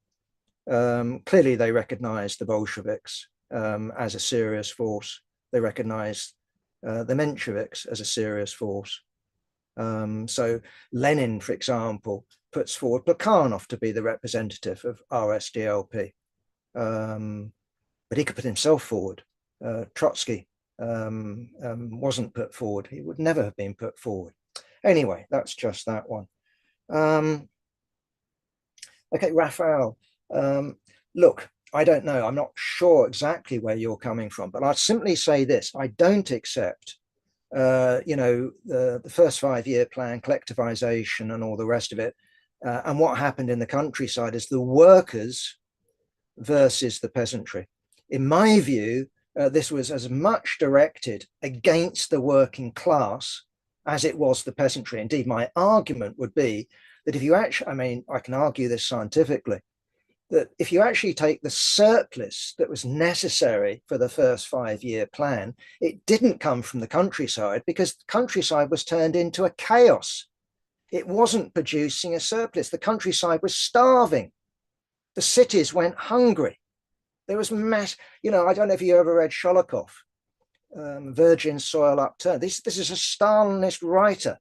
clearly they recognized the Bolsheviks as a serious force. They recognized the Mensheviks as a serious force. So Lenin, for example, puts forward Bukarin to be the representative of RSDLP. But he could put himself forward. Trotsky wasn't put forward. He would never have been put forward. Anyway, that's just that one. Okay, Raphael, look, I don't know. I'm not sure exactly where you're coming from, but I'll simply say this. I don't accept, the first 5-year plan, collectivization and all the rest of it. And what happened in the countryside is the workers versus the peasantry. In my view, this was as much directed against the working class as it was the peasantry. Indeed, my argument would be that if you actually, I mean, I can argue this scientifically, that if you actually take the surplus that was necessary for the first 5-year plan, it didn't come from the countryside because the countryside was turned into a chaos. It wasn't producing a surplus. The countryside was starving. The cities went hungry. There was mass, I don't know if you ever read Sholokov, Virgin Soil Upturned. This is a Stalinist writer.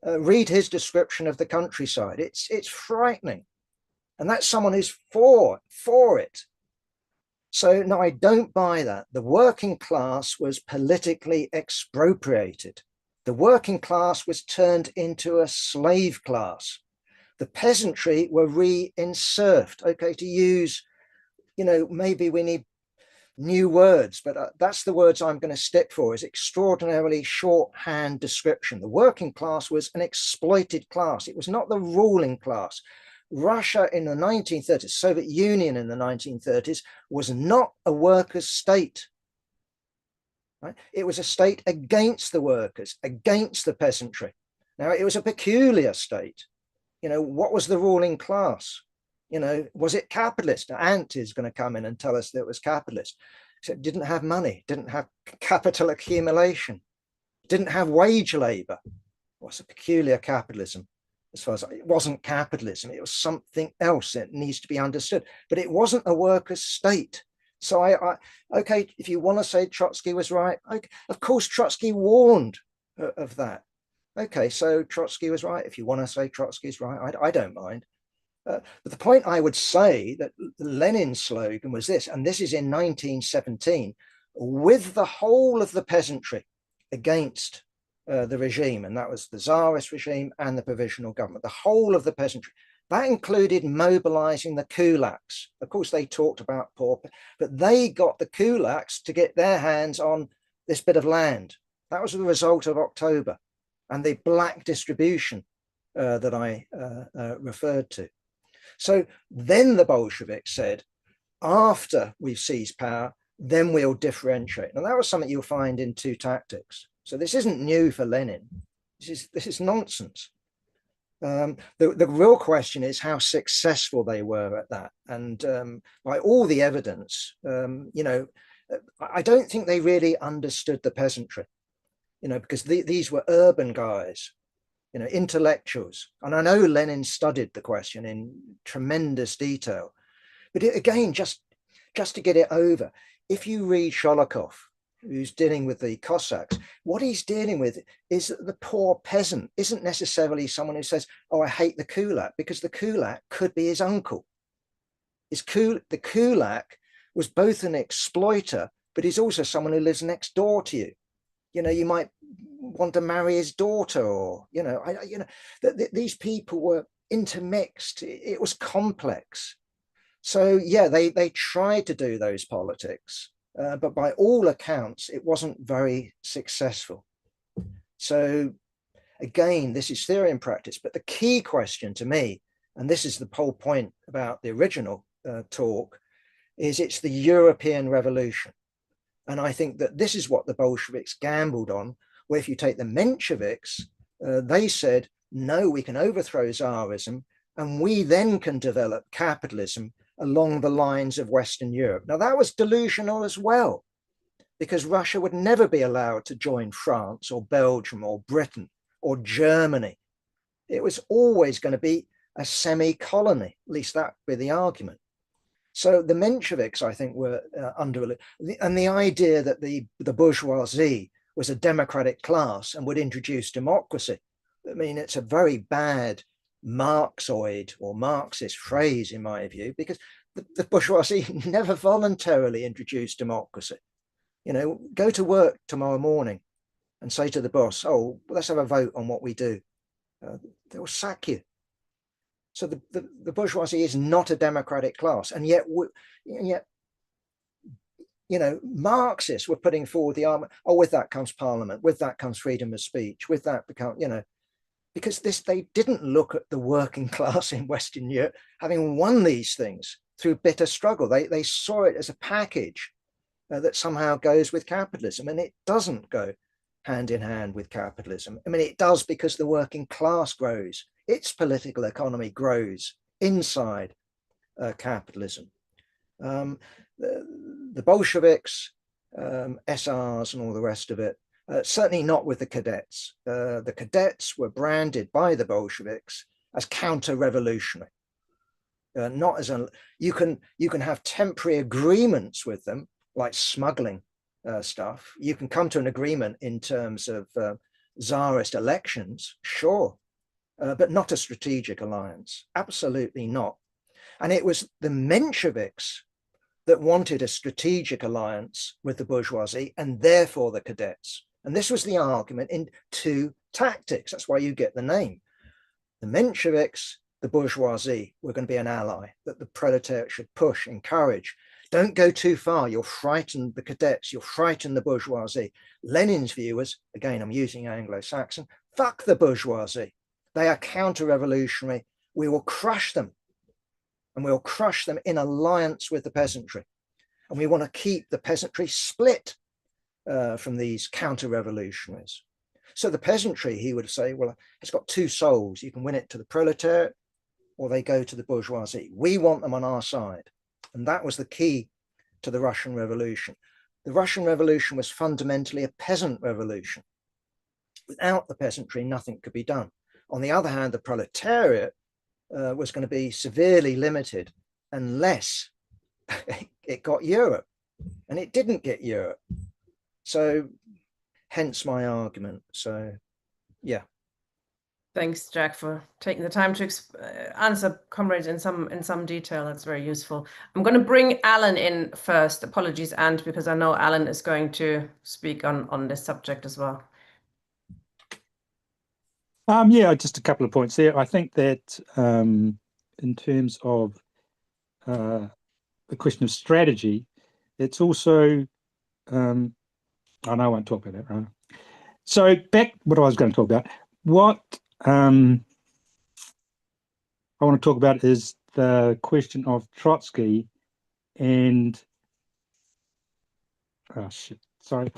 Read his description of the countryside. It's frightening. And that's someone who's for it. So no, I don't buy that. The working class was politically expropriated. The working class was turned into a slave class. The peasantry were re-inserved. Okay, to use, maybe we need new words, but that's the words I'm going to stick for, is extraordinarily shorthand description. The working class was an exploited class. It was not the ruling class. Russia in the 1930s, Soviet Union in the 1930s, was not a workers' state. Right? It was a state against the workers, against the peasantry. Now, it was a peculiar state. What was the ruling class? Was it capitalist? Ant is going to come in and tell us that it was capitalist. So it didn't have money, didn't have capital accumulation, didn't have wage labor. It was a peculiar capitalism. As far as it wasn't capitalism, it was something else that needs to be understood. But it wasn't a workers' state. So okay, if you want to say Trotsky was right, of course Trotsky warned of that. Okay, so Trotsky was right. If you want to say Trotsky's right, I don't mind. But the point I would say that Lenin's slogan was this, and this is in 1917, with the whole of the peasantry against the regime, and that was the Tsarist regime and the provisional government, the whole of the peasantry. That included mobilizing the kulaks. Of course, they talked about poor, but they got the kulaks to get their hands on this bit of land. That was the result of October and the black distribution that I referred to. So then the Bolsheviks said, after we've seized power, then we'll differentiate. Now that was something you'll find in Two Tactics. So this isn't new for Lenin. This is nonsense. The real question is how successful they were at that. And by all the evidence, I don't think they really understood the peasantry, because these were urban guys, intellectuals. And I know Lenin studied the question in tremendous detail. But again, just to get it over, if you read Sholokov, who's dealing with the Cossacks, what he's dealing with is that the poor peasant isn't necessarily someone who says, oh, I hate the kulak, because the kulak could be his uncle. The kulak was both an exploiter, but he's also someone who lives next door to you. You might want to marry his daughter, or, these people were intermixed. It was complex. So, yeah, they tried to do those politics. But by all accounts, it wasn't very successful. So again, this is theory and practice. But the key question to me, and this is the whole point about the original talk, is it's the European Revolution. And I think that this is what the Bolsheviks gambled on, where if you take the Mensheviks, they said, no, we can overthrow Tsarism, and we then can develop capitalism along the lines of Western Europe. Now, that was delusional as well. because Russia would never be allowed to join France or Belgium or Britain or Germany. It was always going to be a semi-colony, at least that would be the argument. So the Mensheviks, I think, were and the idea that the bourgeoisie was a democratic class and would introduce democracy. I mean, it's a very bad Marxoid or Marxist phrase, in my view, because the bourgeoisie never voluntarily introduced democracy. You know, go to work tomorrow morning and say to the boss, oh, let's have a vote on what we do. They'll sack you. So the bourgeoisie is not a democratic class. And yet, you know, Marxists were putting forward the argument, oh, with that comes parliament, with that comes freedom of speech, with that become, you know, because they didn't look at the working class in Western Europe having won these things through bitter struggle. They saw it as a package that somehow goes with capitalism, and it doesn't go hand in hand with capitalism. I mean, it does because the working class grows. Its political economy grows inside capitalism. The Bolsheviks, SRs and all the rest of it, certainly not with the cadets. The cadets were branded by the Bolsheviks as counter-revolutionary. Not as a, you can have temporary agreements with them, like smuggling stuff. You can come to an agreement in terms of Tsarist elections, sure, but not a strategic alliance. Absolutely not. And it was the Mensheviks that wanted a strategic alliance with the bourgeoisie and therefore the cadets. And this was the argument in two tactics. That's why you get the name. The Mensheviks, the bourgeoisie, were going to be an ally that the proletariat should push, encourage. Don't go too far. You'll frighten the cadets. You'll frighten the bourgeoisie. Lenin's view was, again, I'm using Anglo-Saxon, fuck the bourgeoisie. They are counter-revolutionary. We will crush them. And we'll crush them in alliance with the peasantry. And we want to keep the peasantry split from these counter-revolutionaries. So the peasantry, he would say, well, it's got two souls. You can win it to the proletariat or they go to the bourgeoisie. We want them on our side. And that was the key to the Russian Revolution. The Russian Revolution was fundamentally a peasant revolution. Without the peasantry, nothing could be done. On the other hand, the proletariat was going to be severely limited unless it got Europe. And it didn't get Europe. So hence my argument. So, yeah. Thanks, Jack, for taking the time to answer comrades in some detail. That's very useful. I'm going to bring Alan in first. Apologies, and because I know Alan is going to speak on this subject as well. Yeah, just a couple of points there. I think that in terms of the question of strategy, it's also I know I won't talk about that, right? So back what I was going to talk about. What I want to talk about is the question of Trotsky and oh shit, sorry.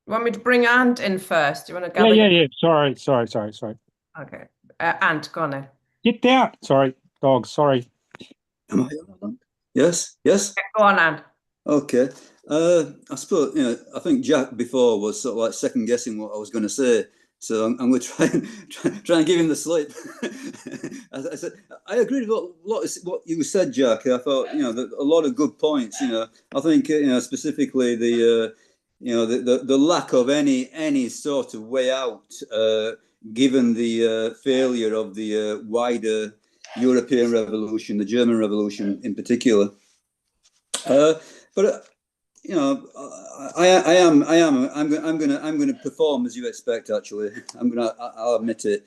You want me to bring Ant in first? You want to gather? Yeah. Sorry. Okay. Ant, go on then. Get down. Sorry, dog. Sorry. Am I on? Yes. Yeah, go on, Ant. Okay. I suppose, I think Jack before was sort of like second guessing what I was going to say. So I'm going to try and give him the slip. I said, I agree with what you said, Jack. I thought, a lot of good points. I think, specifically the lack of any sort of way out, given the failure of the wider European Revolution, the German Revolution in particular. But I'm going to perform as you expect. Actually, I'll admit it.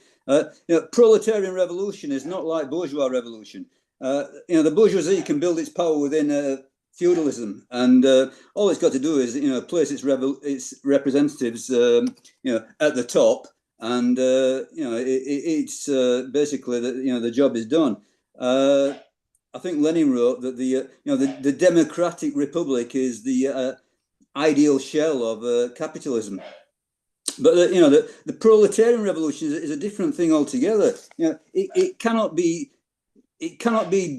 Proletarian revolution is not like bourgeois revolution. The bourgeoisie can build its power within feudalism, and all it's got to do is place its representatives at the top, and it's basically that the job is done. I think Lenin wrote that the democratic republic is the ideal shell of capitalism, but the proletarian revolution is a different thing altogether. It cannot be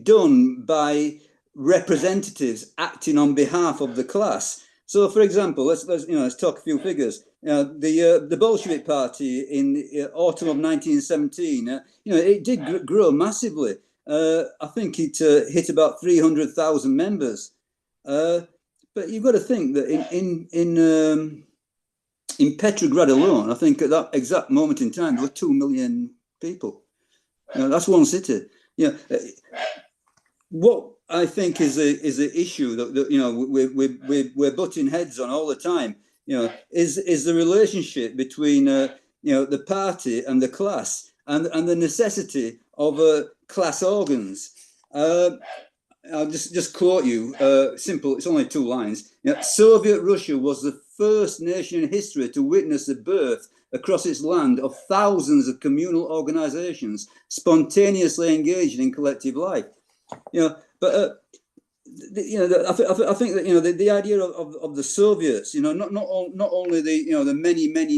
done by representatives acting on behalf of the class. So, for example, let's talk a few figures. The Bolshevik Party in the autumn of 1917, it did grow massively. I think it hit about 300,000 members. But you've got to think that in Petrograd alone, I think at that exact moment in time, there were 2 million people. That's one city. What I think is the issue that we're butting heads on all the time. Is the relationship between the party and the class, and the necessity of class organs. I'll just quote you. Simple. It's only 2 lines. Soviet Russia was the first nation in history to witness the birth across its land of thousands of communal organizations spontaneously engaged in collective life. But I think that the idea of the Soviets, not only the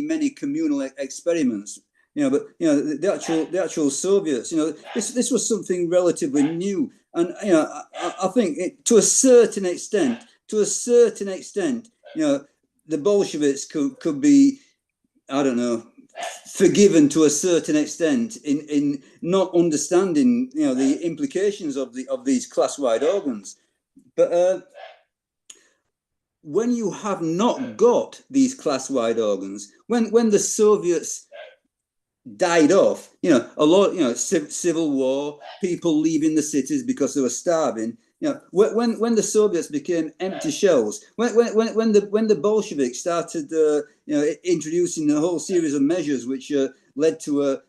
many communal experiments, but the actual Soviets, this was something relatively new, and I think to a certain extent, the Bolsheviks could be, I don't know, forgiven to a certain extent in not understanding the implications of these class-wide organs. But when you have not got these class-wide organs, when the Soviets died off, a lot, civil war, people leaving the cities because they were starving. When the Soviets became empty shells, when the Bolsheviks started, introducing a whole series of measures which led to a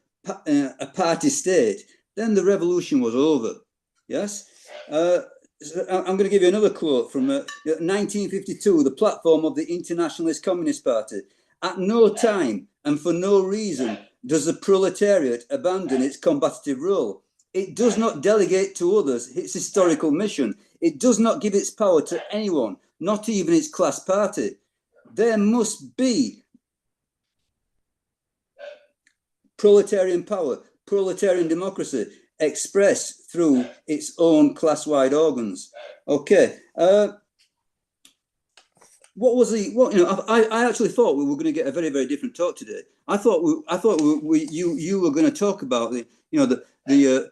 party state, then the revolution was over. Yes. I'm going to give you another quote from 1952, the platform of the Internationalist Communist Party. At no time and for no reason does the proletariat abandon its combative role. It does not delegate to others its historical mission. It does not give its power to anyone, not even its class party. There must be proletarian power, proletarian democracy, expressed through its own class-wide organs. Okay. I actually thought we were going to get a very, very different talk today. I thought you were going to talk about the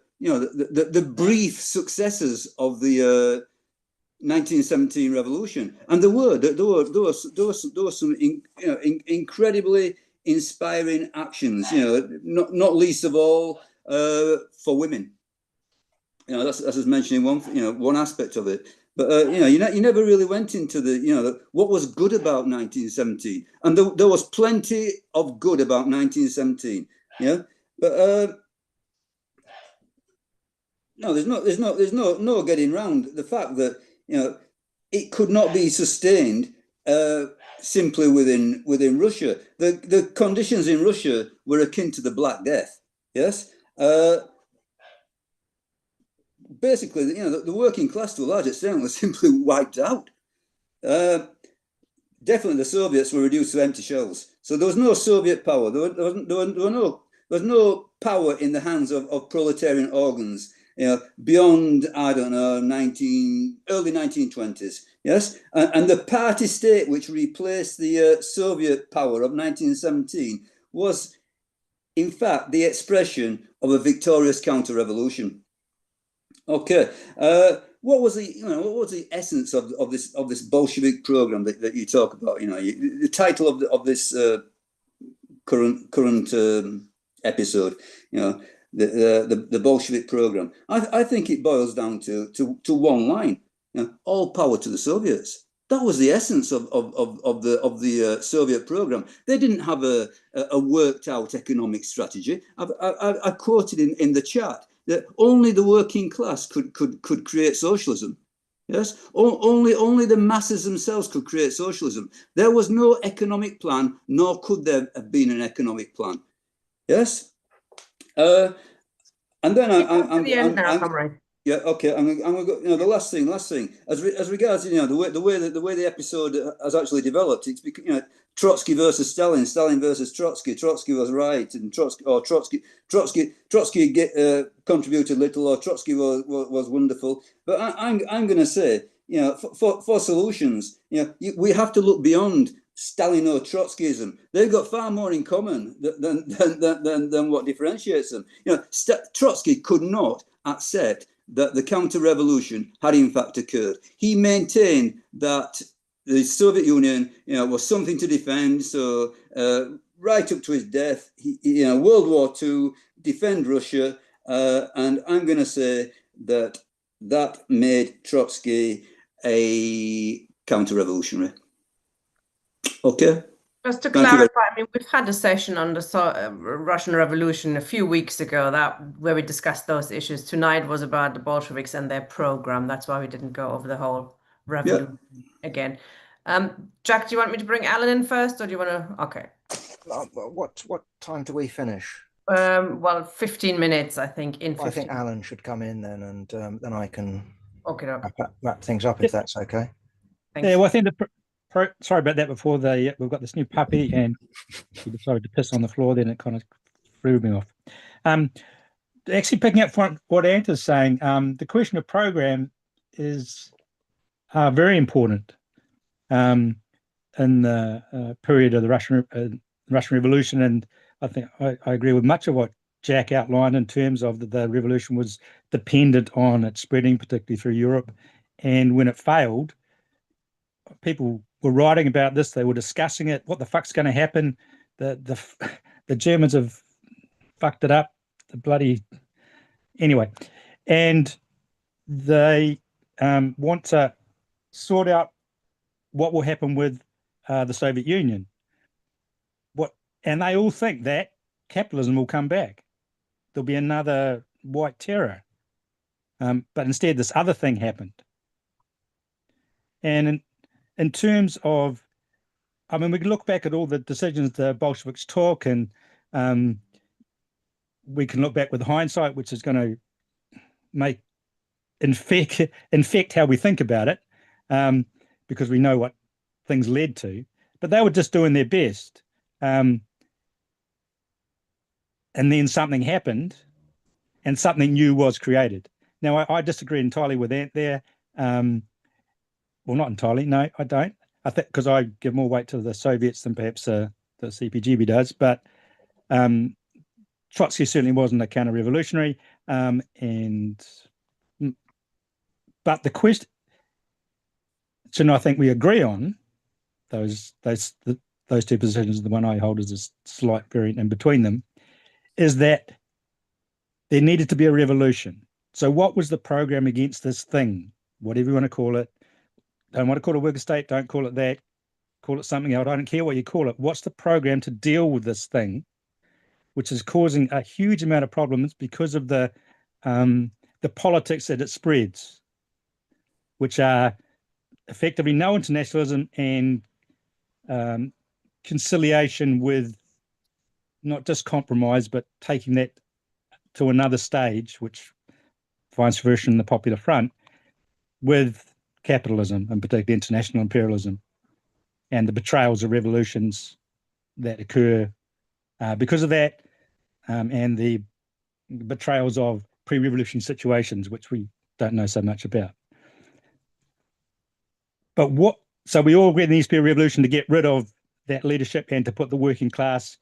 brief successes of the 1917 revolution, and there were some incredibly inspiring actions. Not least of all for women. That's just mentioning one aspect of it. But you never really went into what was good about 1917, and there was plenty of good about 1917. But no, there's no getting round the fact that it could not be sustained simply within Russia. The conditions in Russia were akin to the Black Death. Yes. Basically, the working class to a large extent was simply wiped out. Definitely, the Soviets were reduced to empty shells. So there was no Soviet power. There was no power in the hands of proletarian organs. Beyond, I don't know, early 1920s. Yes, and the party state which replaced the Soviet power of 1917 was, in fact, the expression of a victorious counter-revolution. Okay, what was the essence of this Bolshevik program that you talk about? The title of this current episode, the Bolshevik program. I think it boils down to one line: all power to the Soviets. That was the essence of the Soviet program. They didn't have a worked out economic strategy. I quoted in the chat that only the working class could create socialism. Yes, only the masses themselves could create socialism. There was no economic plan, nor could there have been an economic plan. Yes, and then I'm to the end now, Comrade. Yeah, okay. I'm going to go. The last thing. As regards, the way the episode has actually developed, it's because Trotsky versus Stalin, Stalin versus Trotsky. Trotsky was right, and Trotsky contributed little, or Trotsky was wonderful. But I'm going to say, for solutions, we have to look beyond Stalino Trotskyism. They've got far more in common than what differentiates them. Trotsky could not accept that the counter-revolution had in fact occurred. He maintained that the Soviet Union, was something to defend. So right up to his death, World War II, defend Russia, and I'm going to say that made Trotsky a counter-revolutionary. Okay. Just to clarify, we've had a session on the Russian Revolution a few weeks ago where we discussed those issues. Tonight was about the Bolsheviks and their program. That's why we didn't go over the whole revolution again. Jack, do you want me to bring Alan in first, or do you want to? Okay. What time do we finish? Well, 15 minutes, I think. I think Alan should come in then, and then I can wrap things up if that's okay. Thanks. Yeah, well, I think sorry about that. Before we've got this new puppy, and he decided to piss on the floor. Then it kind of threw me off. Actually, picking up from what Anta's saying, the question of program is very important in the period of the Russian Revolution, and I think I agree with much of what Jack outlined in terms of the revolution was dependent on it spreading, particularly through Europe, and when it failed, people were writing about this. They were discussing it. What the fuck's going to happen? The Germans have fucked it up. Anyway, and they want to sort out what will happen with the Soviet Union. And they all think that capitalism will come back. There'll be another white terror. But instead, this other thing happened. And in terms of, we can look back at all the decisions the Bolsheviks took, and we can look back with hindsight, which is going to infect how we think about it, because we know what things led to. But they were just doing their best. And then something happened, and something new was created. Now, I disagree entirely with that there. Well, not entirely. No, I don't. I think because I give more weight to the Soviets than perhaps the CPGB does. But Trotsky certainly wasn't a counter-revolutionary. But the question I think we agree on, those two positions, the one I hold is a slight variant in between them, is that there needed to be a revolution. So what was the program against this thing, whatever you want to call it? Don't want to call it a worker state, don't call it that, call it something else. I don't care what you call it. What's the program to deal with this thing, which is causing a huge amount of problems because of the politics that it spreads, which are effectively no internationalism and conciliation with not just compromise, but taking that to another stage, which finds fruition in the Popular Front, with capitalism, and particularly international imperialism, and the betrayals of revolutions that occur because of that, and the betrayals of pre-revolution situations, which we don't know so much about. But so we all agree there needs to be a revolution to get rid of that leadership and to put the working class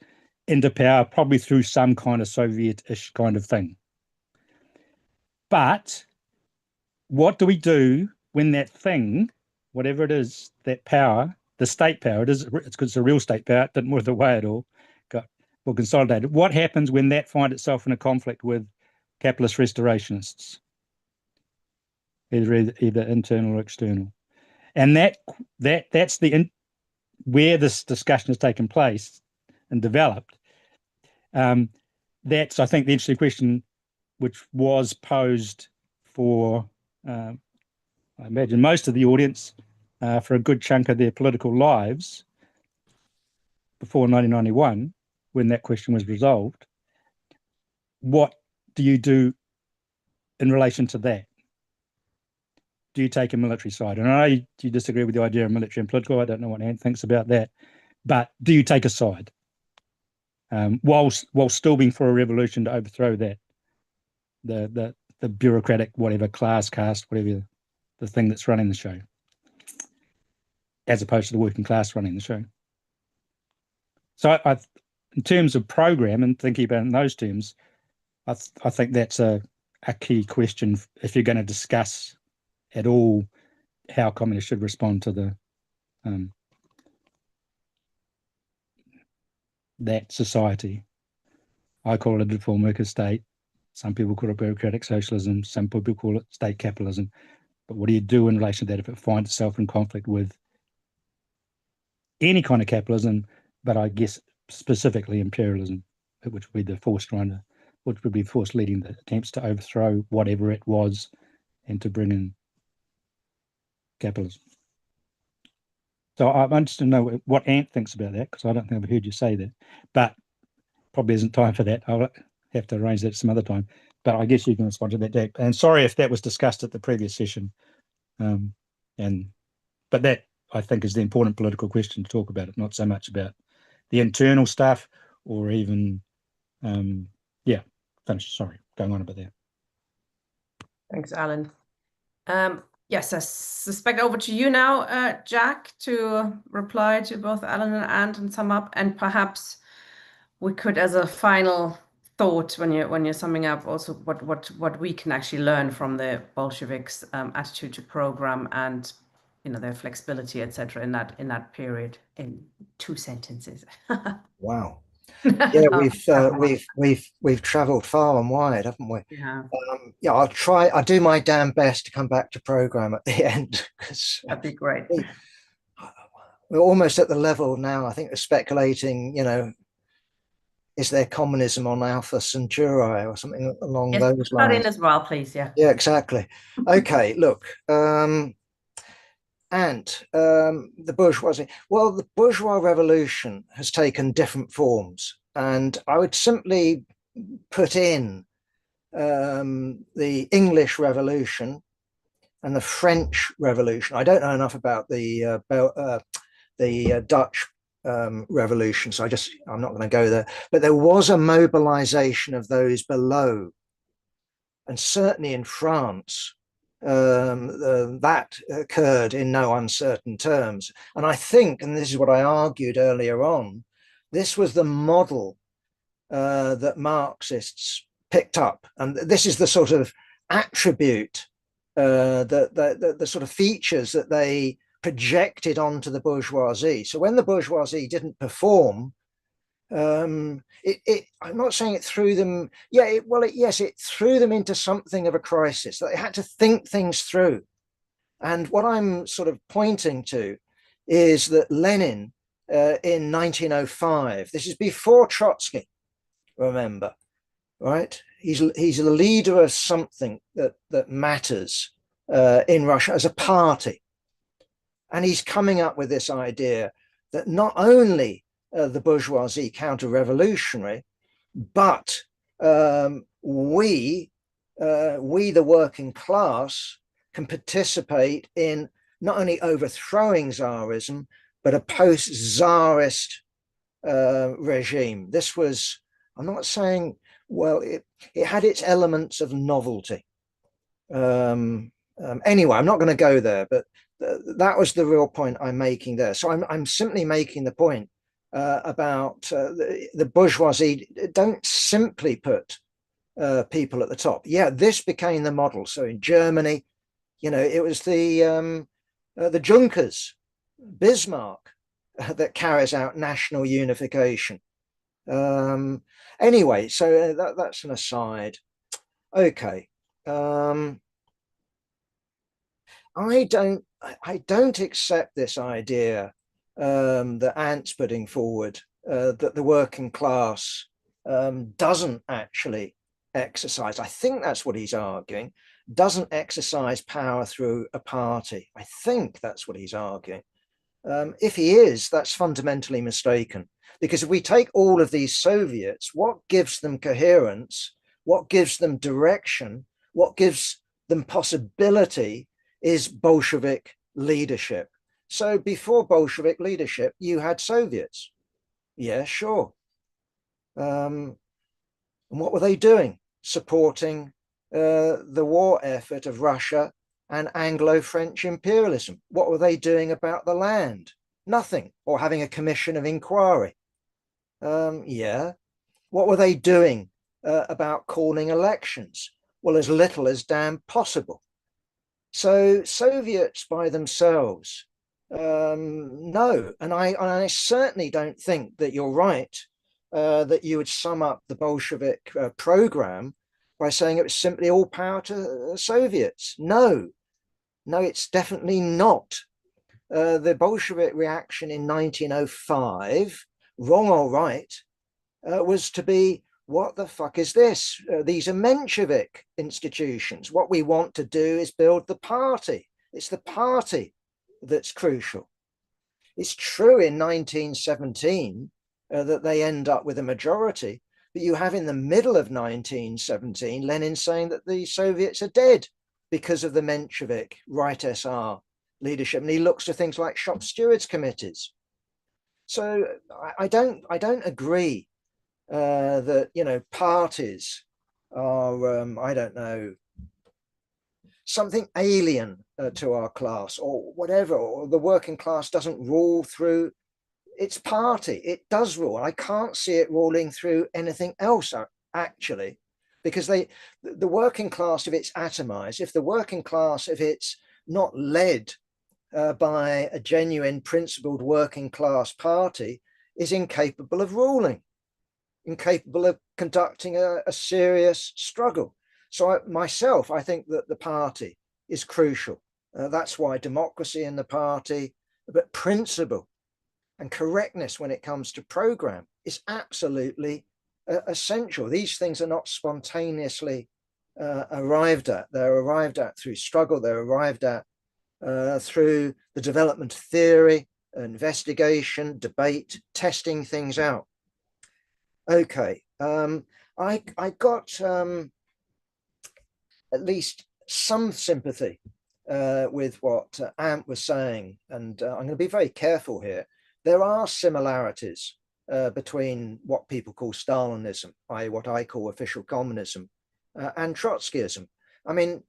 into power, probably through some kind of Soviet-ish kind of thing. But what do we do when that thing, whatever it is, that power, the state power, it's because it's a real state power, it didn't wither away at all, got more consolidated. What happens when that finds itself in a conflict with capitalist restorationists, either internal or external? And that's where this discussion has taken place and developed. That's, I think, the interesting question which was posed for, I imagine, most of the audience for a good chunk of their political lives before 1991, when that question was resolved. What do you do in relation to that? do you take a military side? And I know you disagree with the idea of military and political. I don't know what Ant thinks about that, but do you take a side while still being for a revolution to overthrow that the bureaucratic whatever class caste whatever the thing that's running the show, as opposed to the working class running the show? So I in terms of program and thinking about it in those terms, I think that's a key question if you're going to discuss at all how communists should respond to the that society. I call it a deformed worker state. Some people call it bureaucratic socialism. Some people call it state capitalism. But what do you do in relation to that if it finds itself in conflict with any kind of capitalism, but I guess specifically imperialism, which would be the force leading the attempts to overthrow whatever it was and to bring in capitalism. So I'm interested to know what Ant thinks about that, because I don't think I've heard you say that, but probably isn't time for that. I'll have to arrange that some other time, but I guess you can respond to that, Jack. And sorry if that was discussed at the previous session. But that, I think, is the important political question to talk about it, not so much about the internal stuff or even, finish. Sorry, going on about that. Thanks, Alan. Yes, I suspect over to you now, Jack, to reply to both Alan and Ant and sum up. And perhaps we could, as a final thought, when you're summing up, also what we can actually learn from the Bolsheviks' attitude to program and their flexibility, etc. in that period, in 2 sentences. Wow. Yeah, we've travelled far and wide, haven't we? Yeah. I'll do my damn best to come back to program at the end, because That'd be great. We're almost at the level now, I think, of speculating, is there communism on Alpha Centauri or something along those lines? That in as well, please. Yeah, exactly. Okay, look, the bourgeoisie. Well, the bourgeois revolution has taken different forms, and I would simply put in the English Revolution and the French Revolution. I don't know enough about the Dutch revolution, so I'm not going to go there. But there was a mobilization of those below, and certainly in France, that occurred in no uncertain terms. And I think, and this is what I argued earlier on, this was the model that Marxists picked up, and this is the sort of attribute, the sort of features that they projected onto the bourgeoisie. So when the bourgeoisie didn't perform, I'm not saying it threw them. It threw them into something of a crisis. They had to think things through. And what I'm sort of pointing to is that Lenin in 1905, this is before Trotsky, remember, right? He's the leader of something that matters in Russia as a party. And he's coming up with this idea that not only the bourgeoisie counter-revolutionary, but we, the working class, can participate in not only overthrowing Tsarism, but a post-Tsarist regime. This was, I'm not saying, well, it had its elements of novelty. Anyway, I'm not going to go there, but that was the real point I'm making there. So I'm simply making the point about the bourgeoisie don't simply put people at the top. Yeah, this became the model. So in Germany, it was the Junkers, Bismarck, that carries out national unification. Anyway, so that's an aside. Okay. I don't accept this idea that Ant's putting forward, that the working class doesn't actually exercise. I think that's what he's arguing, doesn't exercise power through a party. I think that's what he's arguing. If he is, that's fundamentally mistaken, because if we take all of these Soviets, what gives them coherence, what gives them direction, what gives them possibility is Bolshevik leadership. So before Bolshevik leadership, you had Soviets. Yeah, sure. And what were they doing? Supporting the war effort of Russia and Anglo-French imperialism. What were they doing about the land? Nothing. Or having a commission of inquiry. Yeah. What were they doing about calling elections? Well, as little as damn possible. So Soviets by themselves, no. And I certainly don't think that you're right, that you would sum up the Bolshevik program by saying it was simply all power to Soviets. No, it's definitely not. The Bolshevik reaction in 1905, wrong or right, was to be, what the fuck is this? These are Menshevik institutions. What we want to do is build the party. It's the party that's crucial. It's true in 1917 that they end up with a majority, but you have in the middle of 1917 Lenin saying that the Soviets are dead because of the Menshevik right SR leadership, and he looks to things like shop stewards committees. So I don't agree that, you know, parties are I don't know, something alien to our class or whatever, or the working class doesn't rule through its party. It does rule. I can't see it ruling through anything else, actually, because the working class, if it's atomized, if the working class, if it's not led by a genuine principled working class party, is incapable of ruling, incapable of conducting a serious struggle. So myself, I think that the party is crucial. That's why democracy in the party, but principle and correctness when it comes to program is absolutely essential. These things are not spontaneously arrived at. They're arrived at through struggle. They're arrived at through the development of theory, investigation, debate, testing things out. Okay, I got at least some sympathy with what Ant was saying, and I'm going to be very careful here. There are similarities between what people call Stalinism, i.e. what I call official communism, and Trotskyism. I mean,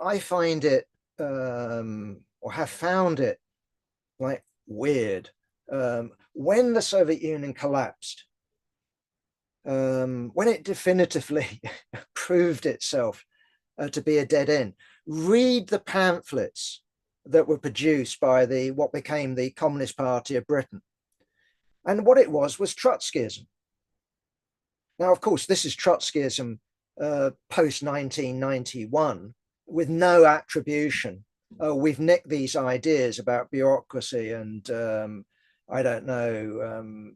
I find it, or have found it, like, weird. When the Soviet Union collapsed, when it definitively proved itself to be a dead end, read the pamphlets that were produced by what became the Communist Party of Britain. And what it was Trotskyism. Now, of course, this is Trotskyism post-1991, with no attribution. We've nicked these ideas about bureaucracy and, I don't know,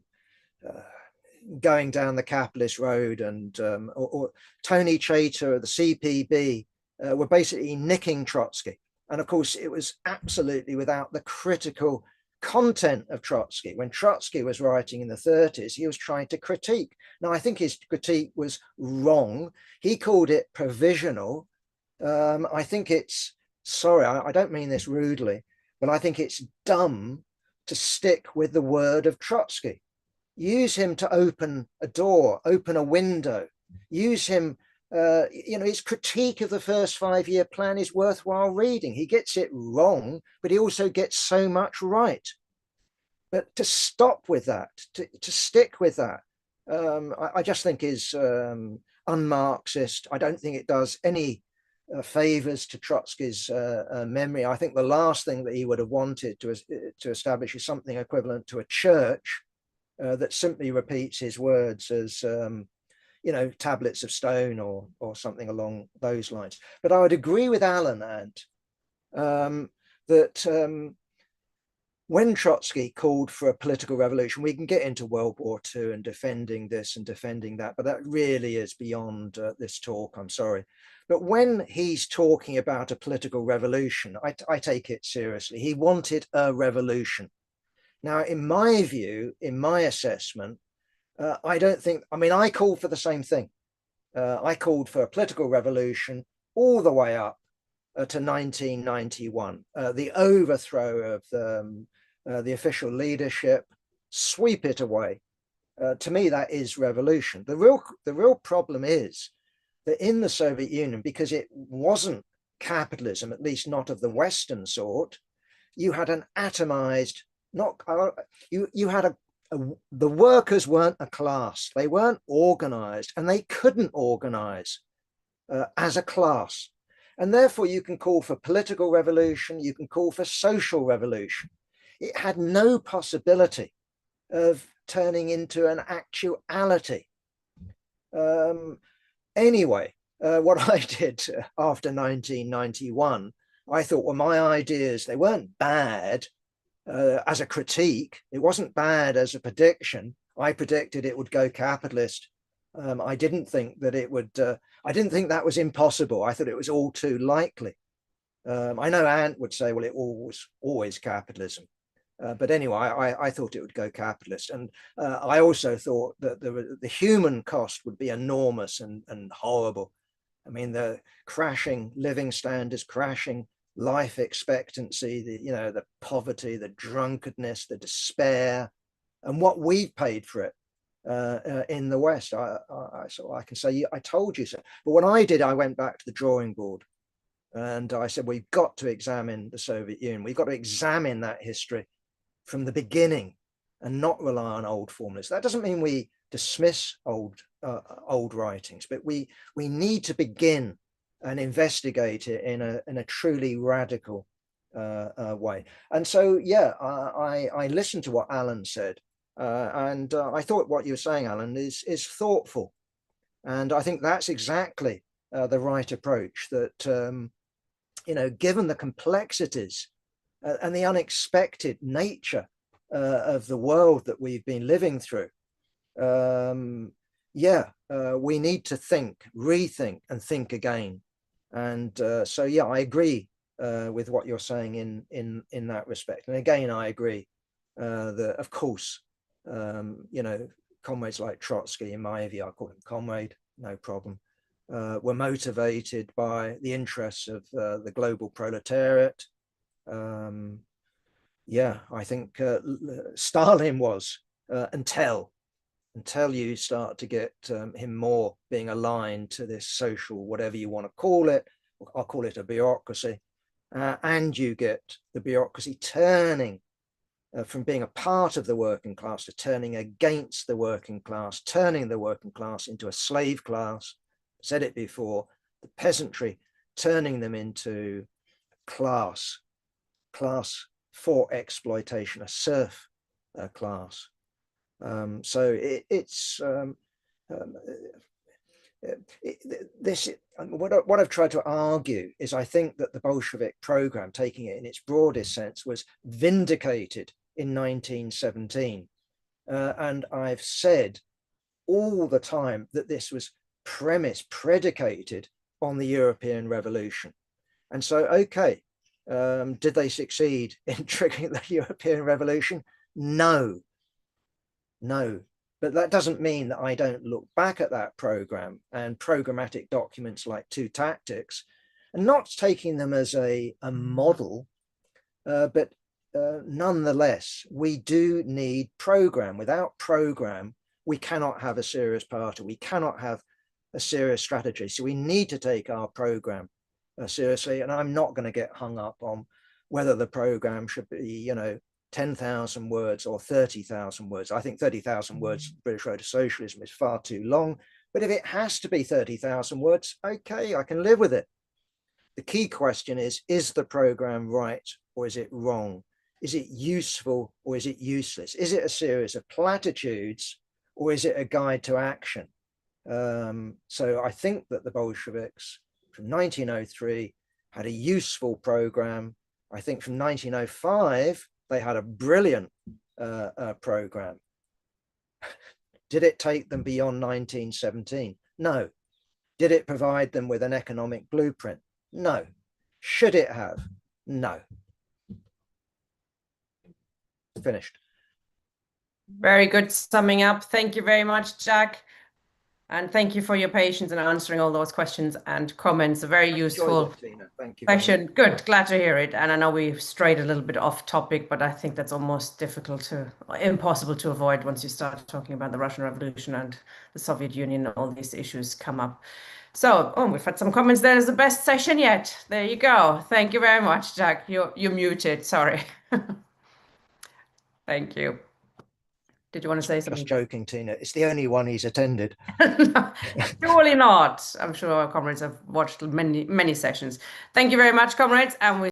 going down the capitalist road, and or Tony Chater, the CPB, were basically nicking Trotsky. And of course, it was absolutely without the critical content of Trotsky. When Trotsky was writing in the 30s, he was trying to critique. Now, I think his critique was wrong. He called it provisional. I think it's, sorry, I don't mean this rudely, but I think it's dumb to stick with the word of Trotsky. Use him to open a door, open a window, use him, you know, his critique of the first 5-year plan is worthwhile reading. He gets it wrong, but he also gets so much right. But to stop with that, to stick with that, I just think is un-Marxist. I don't think it does any favors to Trotsky's memory. I think the last thing that he would have wanted to establish is something equivalent to a church that simply repeats his words as, you know, tablets of stone or something along those lines. But I would agree with Alan, Ant, that when Trotsky called for a political revolution, we can get into World War II and defending this and defending that, but that really is beyond this talk, I'm sorry. But when he's talking about a political revolution, I take it seriously. He wanted a revolution. Now, in my view, in my assessment, I don't think, I mean, I called for the same thing. I called for a political revolution all the way up to 1991, the overthrow of the official leadership, sweep it away. To me, that is revolution. The real problem is that in the Soviet Union, because it wasn't capitalism, at least not of the Western sort, you had an atomized, you had the workers weren't a class, they weren't organized, and they couldn't organize as a class. And therefore you can call for political revolution, you can call for social revolution. It had no possibility of turning into an actuality. Anyway, what I did after 1991, I thought, well, my ideas, they weren't bad as a critique. It wasn't bad as a prediction. I predicted it would go capitalist. I didn't think that it would, I didn't think that was impossible. I thought it was all too likely. I know Ant would say, well, it was always capitalism. But anyway, I thought it would go capitalist. And I also thought that the human cost would be enormous and horrible. I mean, the crashing living standards, crashing life expectancy, the poverty, the drunkenness, the despair, and what we've paid for it in the West. So I can say, I told you so. But what I did, I went back to the drawing board and I said, we've got to examine the Soviet Union. We've got to examine that history from the beginning and not rely on old formulas. That doesn't mean we dismiss old writings, but we need to begin and investigate it in a truly radical way. And so, yeah, I listened to what Alan said, and I thought what you were saying, Alan, is thoughtful. And I think that's exactly the right approach, that, given the complexities and the unexpected nature of the world that we've been living through, we need to think, rethink, and think again. And so, yeah, I agree with what you're saying in that respect. And again, I agree that, of course, comrades like Trotsky, in my view, I call him comrade, no problem, were motivated by the interests of the global proletariat. I think Stalin was until you start to get him more being aligned to this social, whatever you want to call it, I'll call it a bureaucracy, and you get the bureaucracy turning from being a part of the working class to turning against the working class, turning the working class into a slave class. I said it before, the peasantry turning them into class for exploitation, a serf class. So what I've tried to argue is, I think that the Bolshevik program, taking it in its broadest sense, was vindicated in 1917. And I've said all the time that this was predicated on the European Revolution. And so, okay, did they succeed in triggering the European Revolution? No. But that doesn't mean that I don't look back at that program and programmatic documents like Two Tactics, and not taking them as a model, but nonetheless, we do need program. Without program, we cannot have a serious party. We cannot have a serious strategy. So we need to take our program seriously. And I'm not going to get hung up on whether the program should be, 10,000 words or 30,000 words. I think 30,000 words, British Road to Socialism, is far too long. But if it has to be 30,000 words, okay, I can live with it. The key question is the program right or is it wrong? Is it useful or is it useless? Is it a series of platitudes or is it a guide to action? So I think that the Bolsheviks from 1903 had a useful program. I think from 1905, they had a brilliant program. Did it take them beyond 1917? No. Did it provide them with an economic blueprint? No. Should it have? No. Finished. Very good summing up. Thank you very much, Jack. And thank you for your patience in answering all those questions and comments. A very useful Tina. Thank you very session. Good, glad to hear it. And I know we've strayed a little bit off topic, but I think that's almost impossible to avoid once you start talking about the Russian Revolution and the Soviet Union. All these issues come up. So, we've had some comments. That is the best session yet. There you go. Thank you very much, Jack. You're muted. Sorry. Thank you. Did you want to say something? Just joking, Tina. It's the only one he's attended. No, surely not. I'm sure our comrades have watched many, many sessions. Thank you very much, comrades. And we